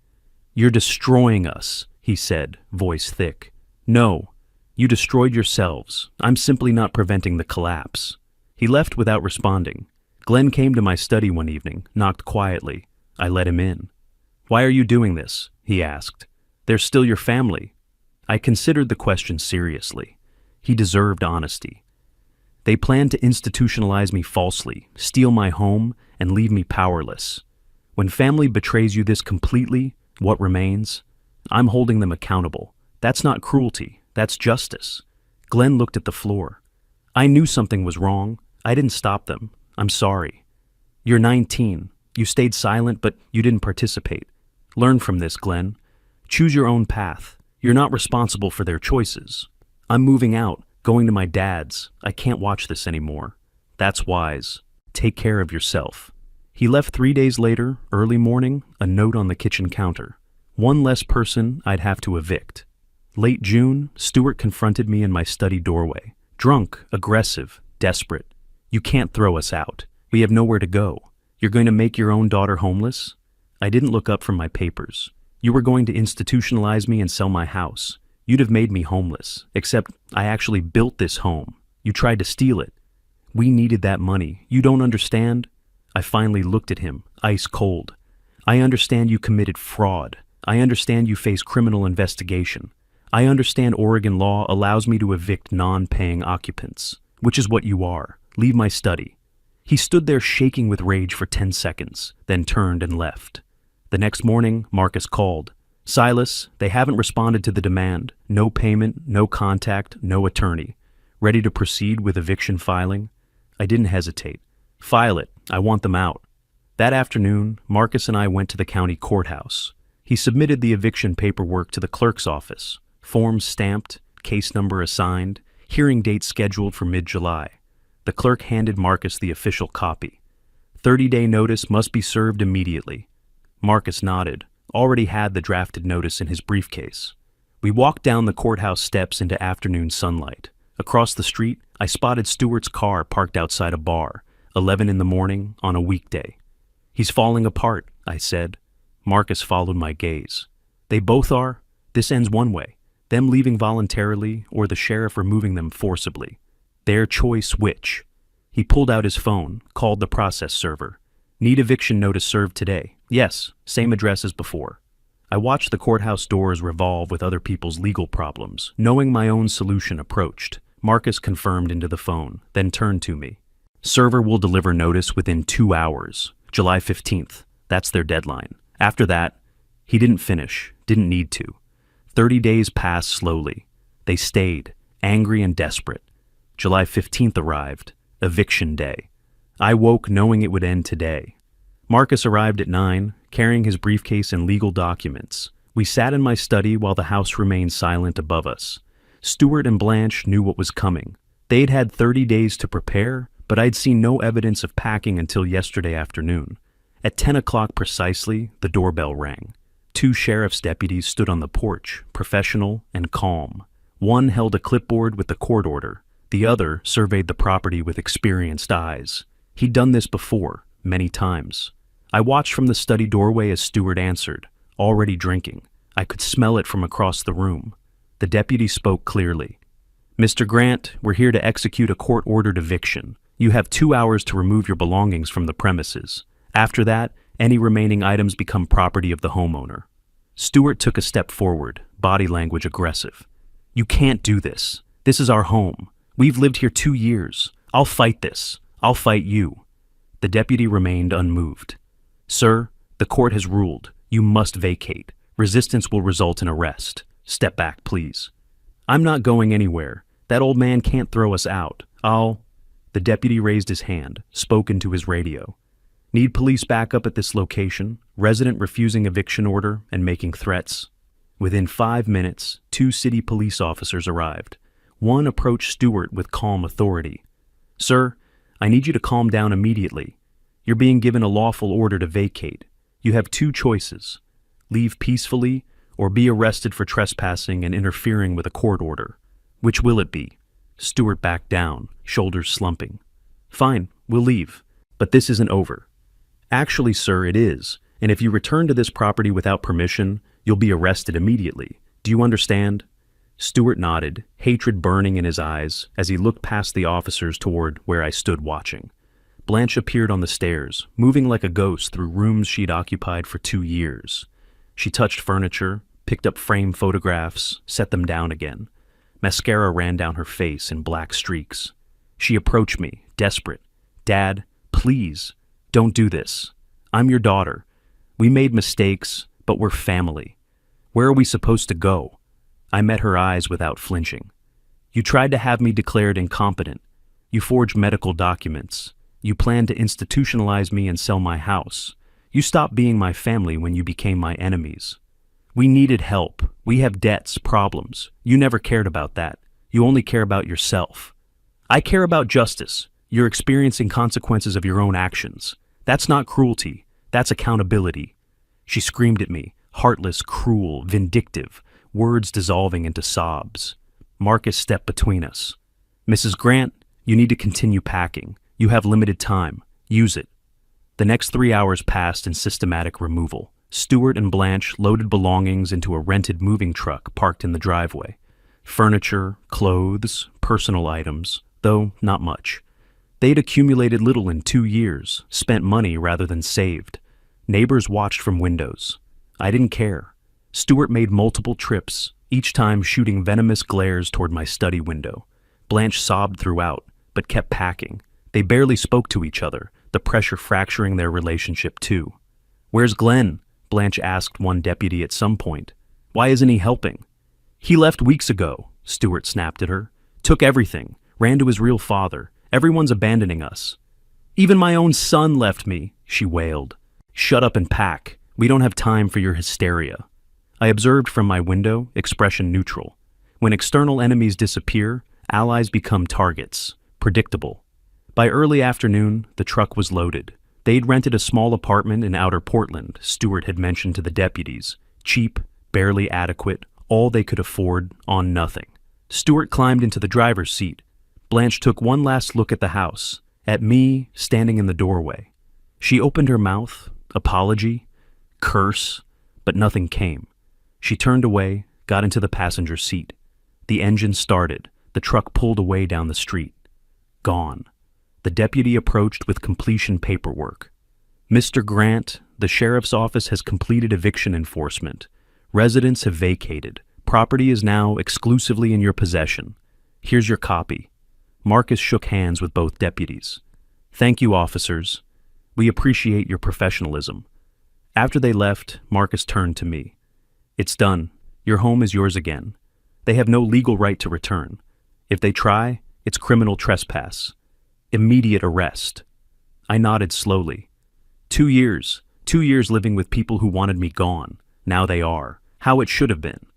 You're destroying us, he said, voice thick. No, you destroyed yourselves. I'm simply not preventing the collapse. He left without responding. Glenn came to my study one evening, knocked quietly. I let him in. Why are you doing this? He asked. They're still your family. I considered the question seriously. He deserved honesty. They planned to institutionalize me falsely, steal my home, and leave me powerless. When family betrays you this completely, what remains? I'm holding them accountable. That's not cruelty. That's justice. Glenn looked at the floor. I knew something was wrong. I didn't stop them. I'm sorry. You're 19. You stayed silent, but you didn't participate. Learn from this, Glenn. Choose your own path. You're not responsible for their choices. I'm moving out, going to my dad's. I can't watch this anymore. That's wise. Take care of yourself. He left 3 days later, early morning, a note on the kitchen counter. One less person I'd have to evict. Late June, Stuart confronted me in my study doorway. Drunk, aggressive, desperate. You can't throw us out. We have nowhere to go. You're going to make your own daughter homeless? I didn't look up from my papers. You were going to institutionalize me and sell my house. You'd have made me homeless, except I actually built this home. You tried to steal it. We needed that money. You don't understand? I finally looked at him, ice cold. I understand you committed fraud. I understand you face criminal investigation. I understand Oregon law allows me to evict non-paying occupants, which is what you are. Leave my study. He stood there shaking with rage for 10 seconds, then turned and left. The next morning, Marcus called. Silas, they haven't responded to the demand. No payment, no contact, no attorney. Ready to proceed with eviction filing? I didn't hesitate. File it. I want them out. That afternoon, Marcus and I went to the county courthouse. He submitted the eviction paperwork to the clerk's office. Forms stamped, case number assigned, hearing date scheduled for mid-July. The clerk handed Marcus the official copy. 30-day notice must be served immediately. Marcus nodded, already had the drafted notice in his briefcase. We walked down the courthouse steps into afternoon sunlight. Across the street, I spotted Stuart's car parked outside a bar, 11 in the morning on a weekday. He's falling apart, I said. Marcus followed my gaze. They both are. This ends one way. Them leaving voluntarily or the sheriff removing them forcibly. Their choice which. He pulled out his phone, called the process server. Need eviction notice served today. Yes, same address as before. I watched the courthouse doors revolve with other people's legal problems, knowing my own solution approached. Marcus confirmed into the phone, then turned to me. Server will deliver notice within 2 hours, July 15th. That's their deadline. After that, he didn't finish, didn't need to. 30 days passed slowly. They stayed, angry and desperate. July 15th arrived, eviction day. I woke knowing it would end today. Marcus arrived at 9, carrying his briefcase and legal documents. We sat in my study while the house remained silent above us. Stuart and Blanche knew what was coming. They'd had 30 days to prepare, but I'd seen no evidence of packing until yesterday afternoon. At 10 o'clock precisely, the doorbell rang. 2 sheriff's deputies stood on the porch, professional and calm. One held a clipboard with the court order. The other surveyed the property with experienced eyes. He'd done this before, many times. I watched from the study doorway as Stuart answered, already drinking. I could smell it from across the room. The deputy spoke clearly. Mr. Grant, we're here to execute a court-ordered eviction. You have 2 hours to remove your belongings from the premises. After that, any remaining items become property of the homeowner. Stuart took a step forward, body language aggressive. You can't do this. This is our home. We've lived here 2 years. I'll fight this. I'll fight you. The deputy remained unmoved. Sir, the court has ruled. You must vacate. Resistance will result in arrest. Step back, please. I'm not going anywhere. That old man can't throw us out. The deputy raised his hand, spoke into his radio. Need police backup at this location, resident refusing eviction order and making threats. Within 5 minutes, 2 city police officers arrived. One approached Stuart with calm authority. Sir, I need you to calm down immediately. You're being given a lawful order to vacate. You have 2 choices. Leave peacefully or be arrested for trespassing and interfering with a court order. Which will it be? Stuart backed down, shoulders slumping. Fine, we'll leave. But this isn't over. Actually, sir, it is. And if you return to this property without permission, you'll be arrested immediately. Do you understand? Stuart nodded, hatred burning in his eyes, as he looked past the officers toward where I stood watching. Blanche appeared on the stairs, moving like a ghost through rooms she'd occupied for 2 years. She touched furniture, picked up framed photographs, set them down again. Mascara ran down her face in black streaks. She approached me, desperate. Dad, please, don't do this. I'm your daughter. We made mistakes, but we're family. Where are we supposed to go? I met her eyes without flinching. You tried to have me declared incompetent. You forged medical documents. You planned to institutionalize me and sell my house. You stopped being my family when you became my enemies. We needed help. We have debts, problems. You never cared about that. You only care about yourself. I care about justice. You're experiencing consequences of your own actions. That's not cruelty. That's accountability. She screamed at me, heartless, cruel, vindictive, words dissolving into sobs. Marcus stepped between us. Mrs. Grant, you need to continue packing. You have limited time. Use it. The next 3 hours passed in systematic removal. Stuart and Blanche loaded belongings into a rented moving truck parked in the driveway. Furniture, clothes, personal items, though not much. They'd accumulated little in 2 years, spent money rather than saved. Neighbors watched from windows. I didn't care. Stuart made multiple trips, each time shooting venomous glares toward my study window. Blanche sobbed throughout, but kept packing. They barely spoke to each other, the pressure fracturing their relationship too. "Where's Glenn?" Blanche asked one deputy at some point. "Why isn't he helping?" "He left weeks ago," Stuart snapped at her. "Took everything, ran to his real father. Everyone's abandoning us." "Even my own son left me," she wailed. "Shut up and pack. We don't have time for your hysteria." I observed from my window, expression neutral. When external enemies disappear, allies become targets. Predictable. By early afternoon, the truck was loaded. They'd rented a small apartment in outer Portland, Stuart had mentioned to the deputies. Cheap, barely adequate, all they could afford on nothing. Stuart climbed into the driver's seat. Blanche took one last look at the house, at me standing in the doorway. She opened her mouth, apology, curse, but nothing came. She turned away, got into the passenger seat. The engine started. The truck pulled away down the street. Gone. The deputy approached with completion paperwork. "Mr. Grant, the sheriff's office has completed eviction enforcement. Residents have vacated. Property is now exclusively in your possession. Here's your copy." Marcus shook hands with both deputies. "Thank you, officers. We appreciate your professionalism." After they left, Marcus turned to me. "It's done. Your home is yours again. They have no legal right to return. If they try, it's criminal trespass. Immediate arrest." I nodded slowly. 2 years. 2 years living with people who wanted me gone. Now they are. How it should have been.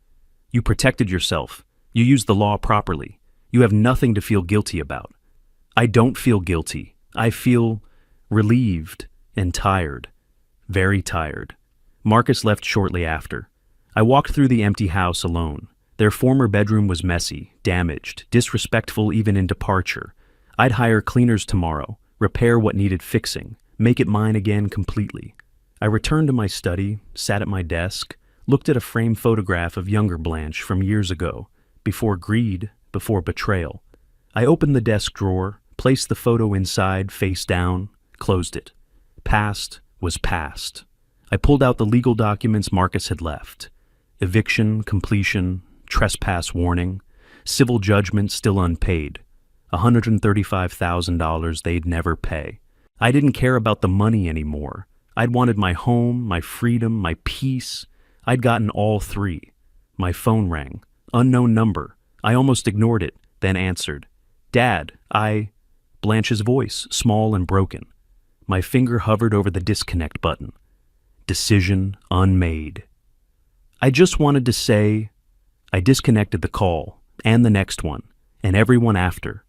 You protected yourself. You used the law properly. You have nothing to feel guilty about. I don't feel guilty. I feel relieved and tired. Very tired. Marcus left shortly after. I walked through the empty house alone. Their former bedroom was messy, damaged, disrespectful even in departure. I'd hire cleaners tomorrow, repair what needed fixing, make it mine again completely. I returned to my study, sat at my desk, looked at a framed photograph of younger Blanche from years ago, before greed, before betrayal. I opened the desk drawer, placed the photo inside, face down, closed it. Past was past. I pulled out the legal documents Marcus had left. Eviction, completion, trespass warning, civil judgment still unpaid. $135,000 they'd never pay. I didn't care about the money anymore. I'd wanted my home, my freedom, my peace. I'd gotten all three. My phone rang. Unknown number. I almost ignored it, then answered. "Dad, Blanche's voice, small and broken. My finger hovered over the disconnect button. Decision unmade. I just wanted to say, I disconnected the call, and the next one, and everyone after.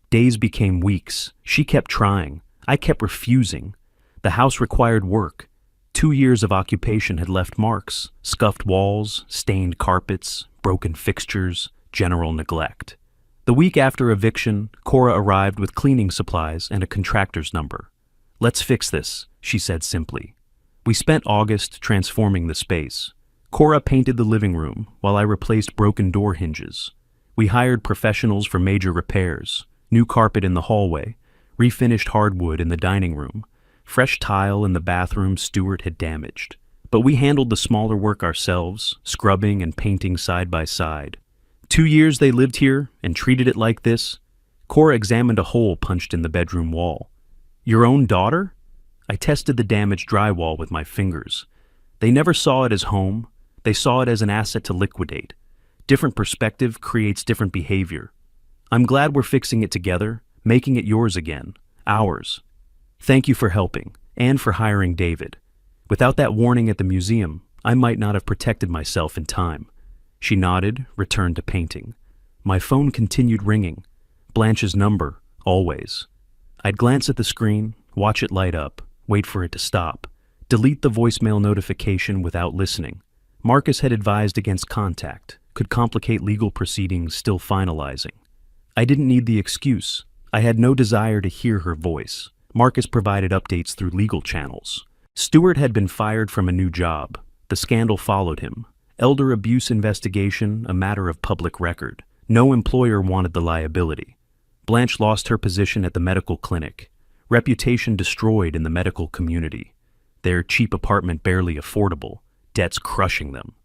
Days became weeks. She kept trying. I kept refusing. The house required work. 2 years of occupation had left marks, scuffed walls, stained carpets, broken fixtures, general neglect. The week after eviction, Cora arrived with cleaning supplies and a contractor's number. "Let's fix this," she said simply. We spent August transforming the space. Cora painted the living room while I replaced broken door hinges. We hired professionals for major repairs, new carpet in the hallway, refinished hardwood in the dining room, fresh tile in the bathroom Stuart had damaged. But we handled the smaller work ourselves, scrubbing and painting side by side. 2 years they lived here and treated it like this? Cora examined a hole punched in the bedroom wall. "Your own daughter?" I tested the damaged drywall with my fingers. They never saw it as home, They saw it as an asset to liquidate. Different perspective creates different behavior. I'm glad we're fixing it together, making it yours again, ours. Thank you for helping, and for hiring David. Without that warning at the museum, I might not have protected myself in time. She nodded, returned to painting. My phone continued ringing. Blanche's number, always. I'd glance at the screen, watch it light up, wait for it to stop, delete the voicemail notification without listening. Marcus had advised against contact, could complicate legal proceedings still finalizing. I didn't need the excuse. I had no desire to hear her voice. Marcus provided updates through legal channels. Stewart had been fired from a new job. The scandal followed him. Elder abuse investigation, a matter of public record. No employer wanted the liability. Blanche lost her position at the medical clinic. Reputation destroyed in the medical community. Their cheap apartment barely affordable. Debts crushing them.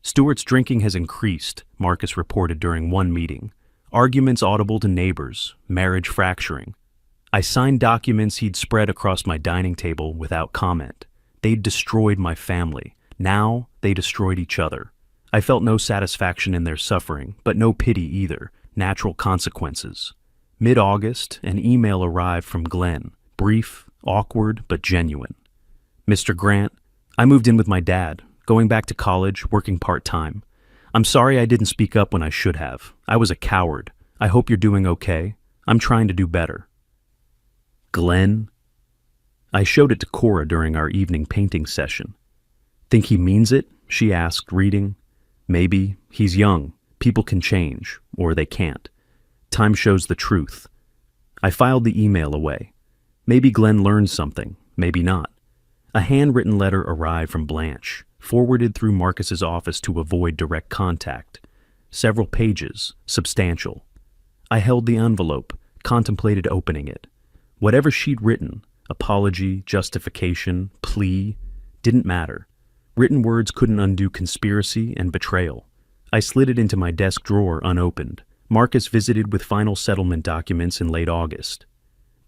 Stewart's drinking has increased, Marcus reported during one meeting. Arguments audible to neighbors, marriage fracturing. I signed documents he'd spread across my dining table without comment. They'd destroyed my family. Now they destroyed each other. I felt no satisfaction in their suffering, but no pity either. Natural consequences. Mid-August, an email arrived from Glenn. Brief, awkward, but genuine. Mr. Grant, I moved in with my dad, going back to college, working part-time. I'm sorry I didn't speak up when I should have. I was a coward. I hope you're doing okay. I'm trying to do better. Glenn? I showed it to Cora during our evening painting session. Think he means it? She asked, reading. Maybe. He's young. People can change, or they can't. Time shows the truth. I filed the email away. Maybe Glenn learned something, maybe not. A handwritten letter arrived from Blanche, forwarded through Marcus's office to avoid direct contact. Several pages, substantial. I held the envelope, contemplated opening it. Whatever she'd written, apology, justification, plea, didn't matter. Written words couldn't undo conspiracy and betrayal. I slid it into my desk drawer unopened. Marcus visited with final settlement documents in late August.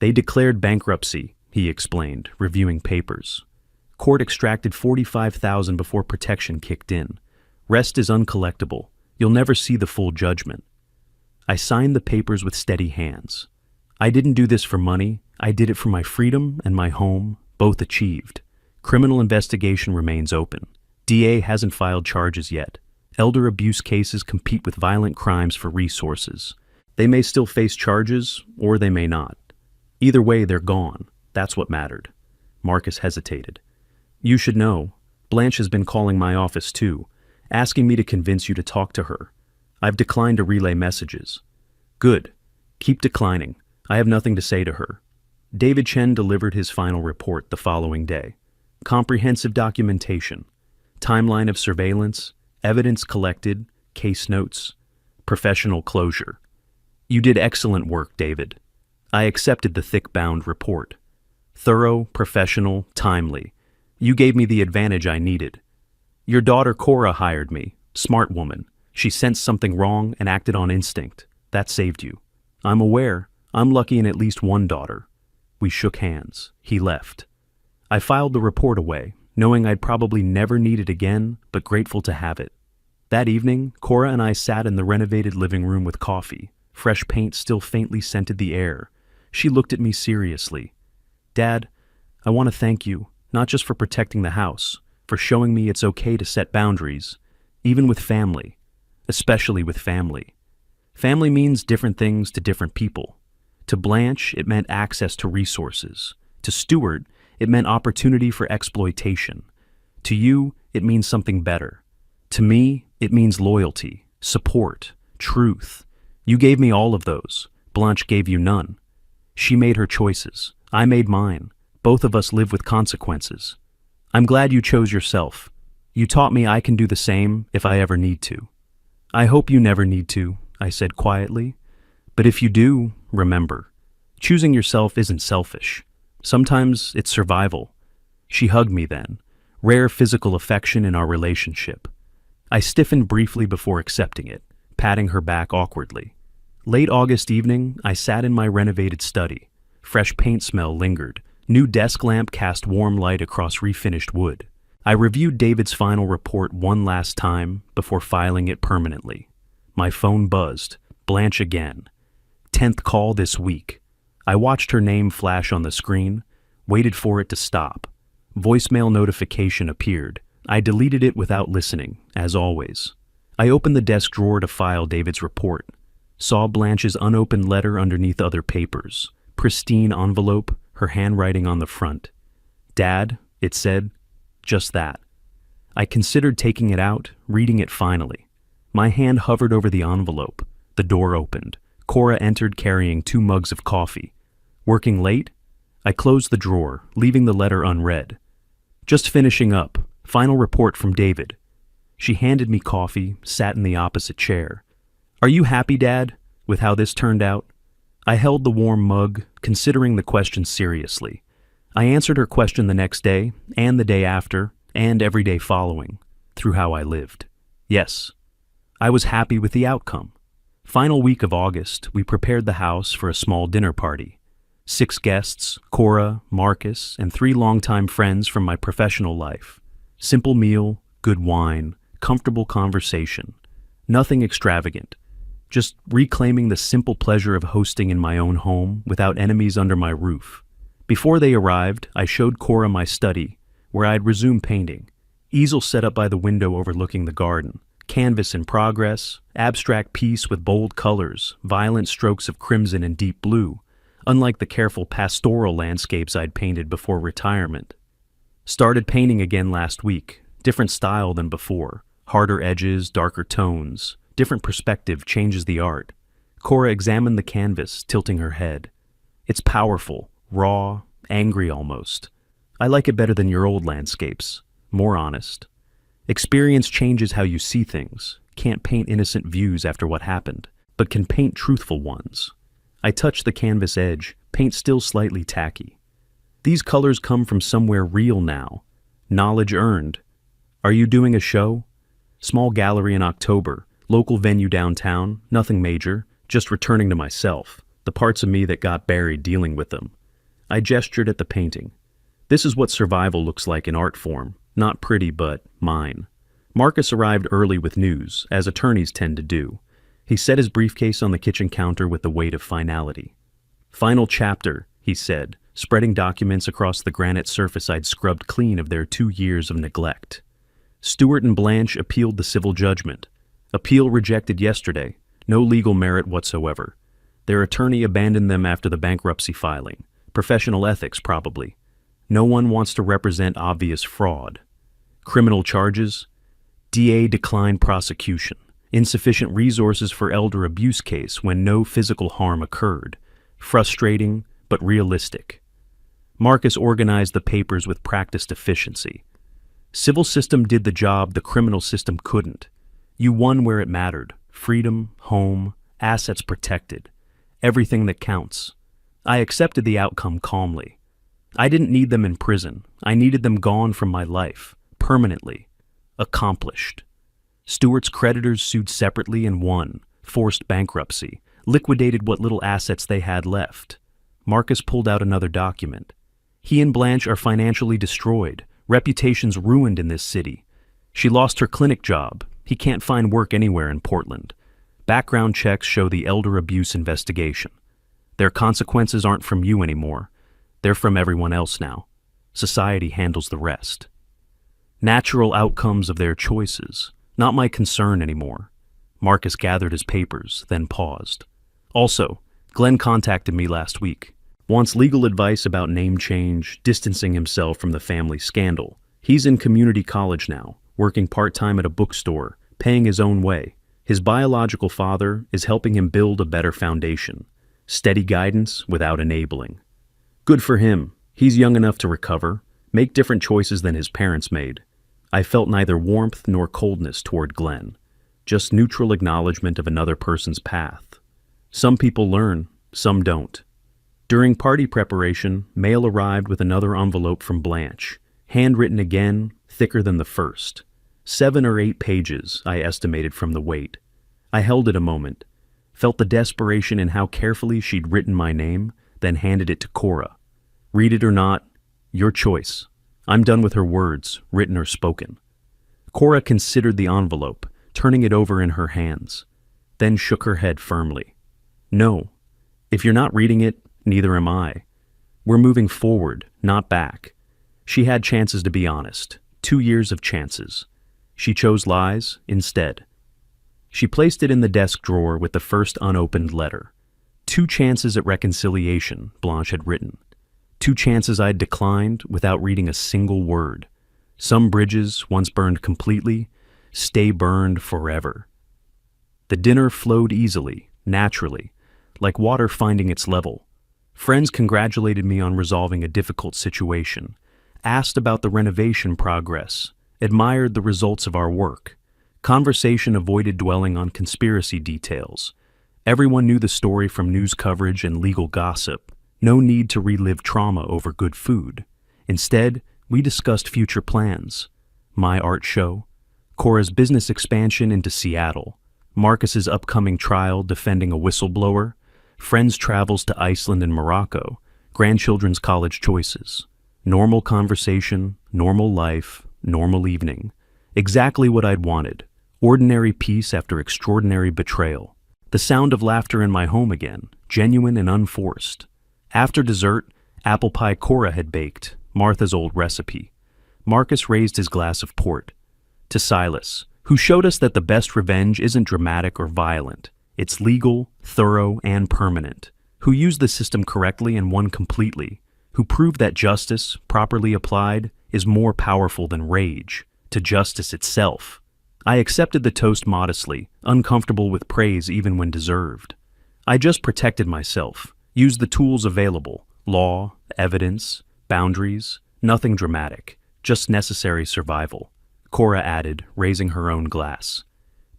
They declared bankruptcy, he explained, reviewing papers. Court extracted $45,000 before protection kicked in. Rest is uncollectible. You'll never see the full judgment. I signed the papers with steady hands. I didn't do this for money. I did it for my freedom and my home, both achieved. Criminal investigation remains open. DA hasn't filed charges yet. Elder abuse cases compete with violent crimes for resources. They may still face charges, or they may not. Either way, they're gone. That's what mattered. Marcus hesitated. You should know. Blanche has been calling my office too, asking me to convince you to talk to her. I've declined to relay messages. Good. Keep declining. I have nothing to say to her. David Chen delivered his final report the following day. Comprehensive documentation. Timeline of surveillance. Evidence collected, case notes, professional closure. You did excellent work, David. I accepted the thick-bound report. Thorough, professional, timely. You gave me the advantage I needed. Your daughter Cora hired me. Smart woman. She sensed something wrong and acted on instinct. That saved you. I'm aware. I'm lucky in at least one daughter. We shook hands. He left. I filed the report away, knowing I'd probably never need it again, but grateful to have it. That evening, Cora and I sat in the renovated living room with coffee. Fresh paint still faintly scented the air. She looked at me seriously. Dad, I want to thank you, not just for protecting the house, for showing me it's okay to set boundaries, even with family, especially with family. Family means different things to different people. To Blanche, it meant access to resources. To Stewart, it meant opportunity for exploitation. To you, it means something better. To me, it means loyalty, support, truth. You gave me all of those. Blanche gave you none. She made her choices. I made mine. Both of us live with consequences. I'm glad you chose yourself. You taught me I can do the same if I ever need to. I hope you never need to, I said quietly. But if you do, remember, choosing yourself isn't selfish. Sometimes it's survival. She hugged me then, rare physical affection in our relationship. I stiffened briefly before accepting it, patting her back awkwardly. Late August evening, I sat in my renovated study. Fresh paint smell lingered. New desk lamp cast warm light across refinished wood. I reviewed David's final report one last time before filing it permanently. My phone buzzed. Blanche again. 10th call this week. I watched her name flash on the screen, waited for it to stop. Voicemail notification appeared. I deleted it without listening, as always. I opened the desk drawer to file David's report. Saw Blanche's unopened letter underneath other papers. Pristine envelope, her handwriting on the front. Dad, it said, just that. I considered taking it out, reading it finally. My hand hovered over the envelope. The door opened. Cora entered carrying 2 mugs of coffee. Working late? I closed the drawer, leaving the letter unread. Just finishing up. Final report from David. She handed me coffee, sat in the opposite chair. Are you happy, Dad, with how this turned out? I held the warm mug, considering the question seriously. I answered her question the next day, and the day after, and every day following, through how I lived. Yes, I was happy with the outcome. Final week of August, we prepared the house for a small dinner party. 6 guests, Cora, Marcus, and 3 longtime friends from my professional life. Simple meal, good wine, comfortable conversation. Nothing extravagant. Just reclaiming the simple pleasure of hosting in my own home without enemies under my roof. Before they arrived, I showed Cora my study, where I'd resumed painting. Easel set up by the window overlooking the garden. Canvas in progress, abstract piece with bold colors, violent strokes of crimson and deep blue, unlike the careful pastoral landscapes I'd painted before retirement. Started painting again last week, different style than before, harder edges, darker tones, different perspective changes the art. Cora examined the canvas, tilting her head. It's powerful, raw, angry almost. I like it better than your old landscapes, more honest. Experience changes how you see things. Can't paint innocent views after what happened, but can paint truthful ones. I touch the canvas edge, paint still slightly tacky. These colors come from somewhere real now. Knowledge earned. Are you doing a show? Small gallery in October, local venue downtown, nothing major, just returning to myself, the parts of me that got buried dealing with them. I gestured at the painting. This is what survival looks like in art form. Not pretty, but mine. Marcus arrived early with news, as attorneys tend to do. He set his briefcase on the kitchen counter with the weight of finality. Final chapter, he said, spreading documents across the granite surface I'd scrubbed clean of their 2 years of neglect. Stewart and Blanche appealed the civil judgment. Appeal rejected yesterday. No legal merit whatsoever. Their attorney abandoned them after the bankruptcy filing. Professional ethics, probably. No one wants to represent obvious fraud. Criminal charges? DA declined prosecution. Insufficient resources for elder abuse case when no physical harm occurred. Frustrating, but realistic. Marcus organized the papers with practiced efficiency. Civil system did the job the criminal system couldn't. You won where it mattered. Freedom, home, assets protected. Everything that counts. I accepted the outcome calmly. I didn't need them in prison. I needed them gone from my life. Permanently. Accomplished. Stewart's creditors sued separately and won. Forced bankruptcy. Liquidated what little assets they had left. Marcus pulled out another document. He and Blanche are financially destroyed. Reputations ruined in this city. She lost her clinic job. He can't find work anywhere in Portland. Background checks show the elder abuse investigation. Their consequences aren't from you anymore. They're from everyone else now. Society handles the rest. Natural outcomes of their choices. Not my concern anymore. Marcus gathered his papers, then paused. Also, Glenn contacted me last week. Wants legal advice about name change, distancing himself from the family scandal. He's in community college now, working part-time at a bookstore, paying his own way. His biological father is helping him build a better foundation. Steady guidance without enabling. Good for him. He's young enough to recover, make different choices than his parents made. I felt neither warmth nor coldness toward Glenn, just neutral acknowledgement of another person's path. Some people learn, some don't. During party preparation, mail arrived with another envelope from Blanche, handwritten again, thicker than the first. 7 or 8 pages, I estimated from the weight. I held it a moment, felt the desperation in how carefully she'd written my name, then handed it to Cora. Read it or not, your choice. I'm done with her words, written or spoken. Cora considered the envelope, turning it over in her hands, then shook her head firmly. No. If you're not reading it, neither am I. We're moving forward, not back. She had chances to be honest. 2 years of chances. She chose lies instead. She placed it in the desk drawer with the first unopened letter. 2 chances at reconciliation, Blanche had written. 2 chances I'd declined without reading a single word. Some bridges, once burned completely, stay burned forever. The dinner flowed easily, naturally, like water finding its level. Friends congratulated me on resolving a difficult situation, asked about the renovation progress, admired the results of our work. Conversation avoided dwelling on conspiracy details. Everyone knew the story from news coverage and legal gossip. No need to relive trauma over good food. Instead, we discussed future plans. My art show, Cora's business expansion into Seattle, Marcus's upcoming trial defending a whistleblower, friends' travels to Iceland and Morocco, grandchildren's college choices. Normal conversation, normal life, normal evening. Exactly what I'd wanted. Ordinary peace after extraordinary betrayal. The sound of laughter in my home again, genuine and unforced. After dessert, apple pie Cora had baked, Martha's old recipe. Marcus raised his glass of port. To Silas, who showed us that the best revenge isn't dramatic or violent. It's legal, thorough, and permanent. Who used the system correctly and won completely. Who proved that justice, properly applied, is more powerful than rage. To justice itself. I accepted the toast modestly, uncomfortable with praise even when deserved. I just protected myself, used the tools available, law, evidence, boundaries, nothing dramatic, just necessary survival. Cora added, raising her own glass.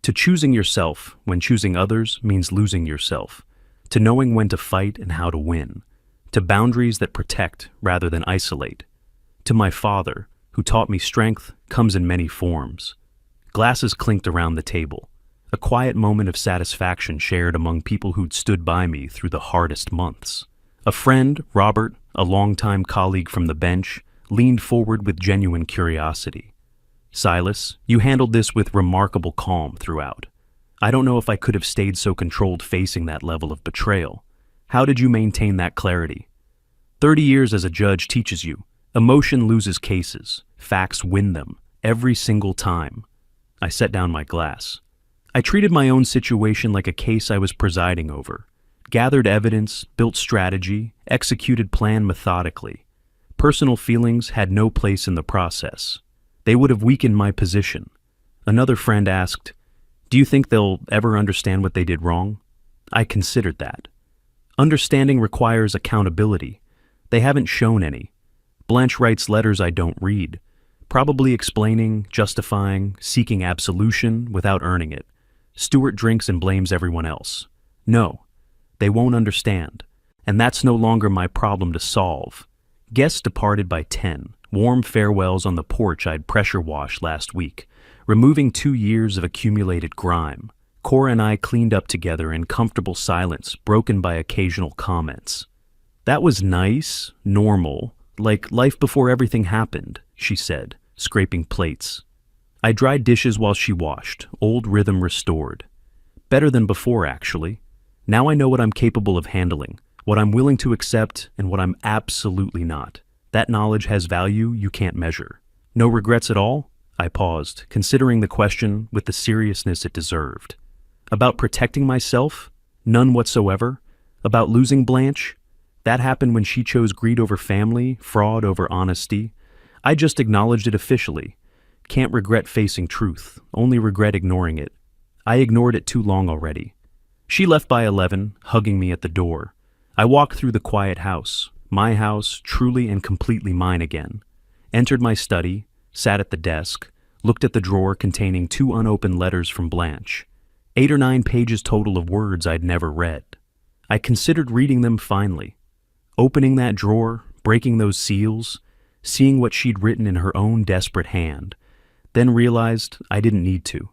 To choosing yourself when choosing others means losing yourself. To knowing when to fight and how to win. To boundaries that protect rather than isolate. To my father, who taught me strength comes in many forms. Glasses clinked around the table. A quiet moment of satisfaction shared among people who'd stood by me through the hardest months. A friend, Robert, a longtime colleague from the bench, leaned forward with genuine curiosity. Silas, you handled this with remarkable calm throughout. I don't know if I could have stayed so controlled facing that level of betrayal. How did you maintain that clarity? 30 years as a judge teaches you. Emotion loses cases. Facts win them. Every single time. I set down my glass. I treated my own situation like a case I was presiding over. Gathered evidence, built strategy, executed plan methodically. Personal feelings had no place in the process. They would have weakened my position. Another friend asked, "Do you think they'll ever understand what they did wrong?" I considered that. Understanding requires accountability. They haven't shown any. Blanche writes letters I don't read, probably explaining, justifying, seeking absolution without earning it. Stuart drinks and blames everyone else. No, they won't understand, and that's no longer my problem to solve. Guests departed by 10, warm farewells on the porch I'd pressure washed last week, removing 2 years of accumulated grime. Cora and I cleaned up together in comfortable silence, broken by occasional comments. That was nice, normal, like life before everything happened, she said, scraping plates. I dried dishes while she washed, old rhythm restored. Better than before, actually. Now I know what I'm capable of handling, what I'm willing to accept, and what I'm absolutely not. That knowledge has value you can't measure. No regrets at all? I paused, considering the question with the seriousness it deserved. About protecting myself? None whatsoever. About losing Blanche? That happened when she chose greed over family, fraud over honesty. I just acknowledged it officially. Can't regret facing truth, only regret ignoring it. I ignored it too long already. She left by 11, hugging me at the door. I walked through the quiet house, my house, truly and completely mine again. Entered my study, sat at the desk, looked at the drawer containing 2 unopened letters from Blanche. 8 or 9 pages total of words I'd never read. I considered reading them finally. Opening that drawer, breaking those seals, seeing what she'd written in her own desperate hand, then realized I didn't need to.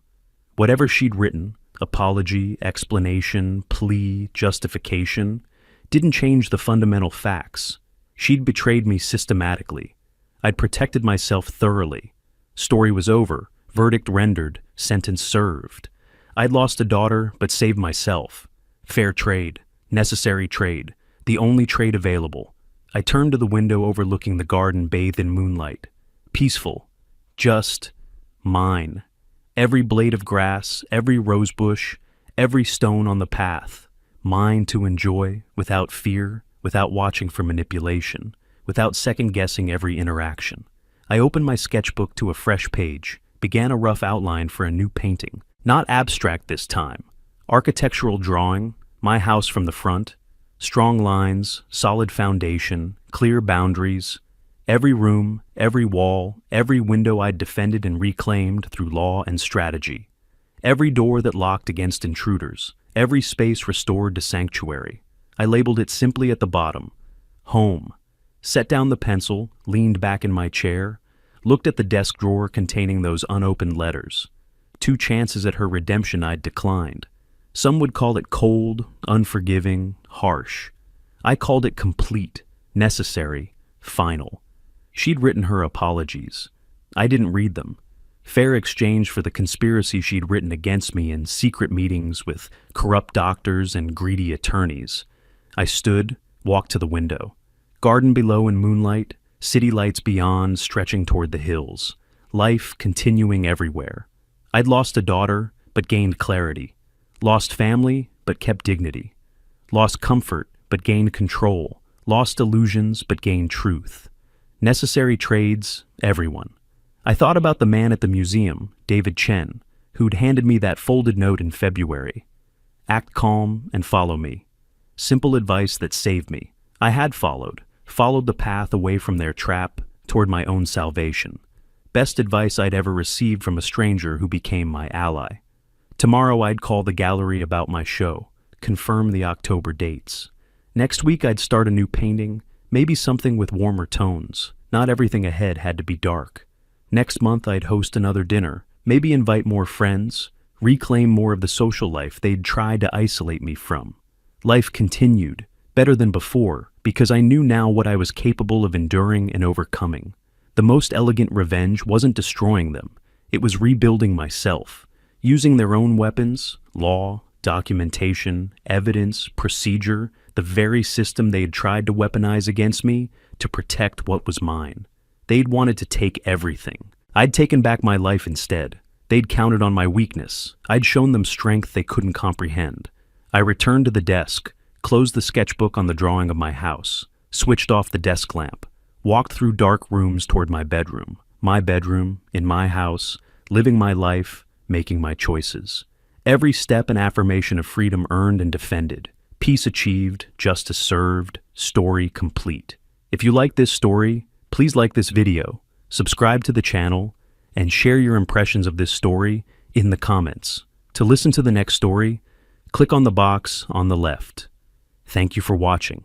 Whatever she'd written, apology, explanation, plea, justification, didn't change the fundamental facts. She'd betrayed me systematically. I'd protected myself thoroughly. Story was over, verdict rendered, sentence served. I'd lost a daughter, but saved myself. Fair trade, necessary trade, the only trade available. I turned to the window overlooking the garden bathed in moonlight. Peaceful, just, mine. Every blade of grass, every rosebush, every stone on the path. Mine to enjoy, without fear, without watching for manipulation, without second-guessing every interaction. I opened my sketchbook to a fresh page, began a rough outline for a new painting. Not abstract this time. Architectural drawing, my house from the front, strong lines, solid foundation, clear boundaries. Every room, every wall, every window I'd defended and reclaimed through law and strategy. Every door that locked against intruders, every space restored to sanctuary. I labeled it simply at the bottom, home. Set down the pencil, leaned back in my chair, looked at the desk drawer containing those unopened letters. 2 chances at her redemption I'd declined. Some would call it cold, unforgiving, harsh. I called it complete, necessary, final. She'd written her apologies. I didn't read them. Fair exchange for the conspiracy she'd written against me in secret meetings with corrupt doctors and greedy attorneys. I stood, walked to the window. Garden below in moonlight, city lights beyond stretching toward the hills. Life continuing everywhere. I'd lost a daughter, but gained clarity. Lost family, but kept dignity. Lost comfort, but gained control. Lost illusions, but gained truth. Necessary trades, everyone. I thought about the man at the museum, David Chen, who'd handed me that folded note in February. Act calm and follow me. Simple advice that saved me. I had followed the path away from their trap toward my own salvation. Best advice I'd ever received from a stranger who became my ally. Tomorrow I'd call the gallery about my show, confirm the October dates. Next week I'd start a new painting, maybe something with warmer tones. Not everything ahead had to be dark. Next month I'd host another dinner, maybe invite more friends, reclaim more of the social life they'd tried to isolate me from. Life continued, better than before, because I knew now what I was capable of enduring and overcoming. The most elegant revenge wasn't destroying them, it was rebuilding myself, using their own weapons, law, documentation, evidence, procedure, the very system they had tried to weaponize against me to protect what was mine. They'd wanted to take everything. I'd taken back my life instead. They'd counted on my weakness. I'd shown them strength they couldn't comprehend. I returned to the desk, closed the sketchbook on the drawing of my house, switched off the desk lamp, walked through dark rooms toward my bedroom, in my house, living my life, making my choices. Every step an affirmation of freedom earned and defended. Peace achieved, justice served, story complete. If you like this story, please like this video, subscribe to the channel, and share your impressions of this story in the comments. To listen to the next story, click on the box on the left. Thank you for watching.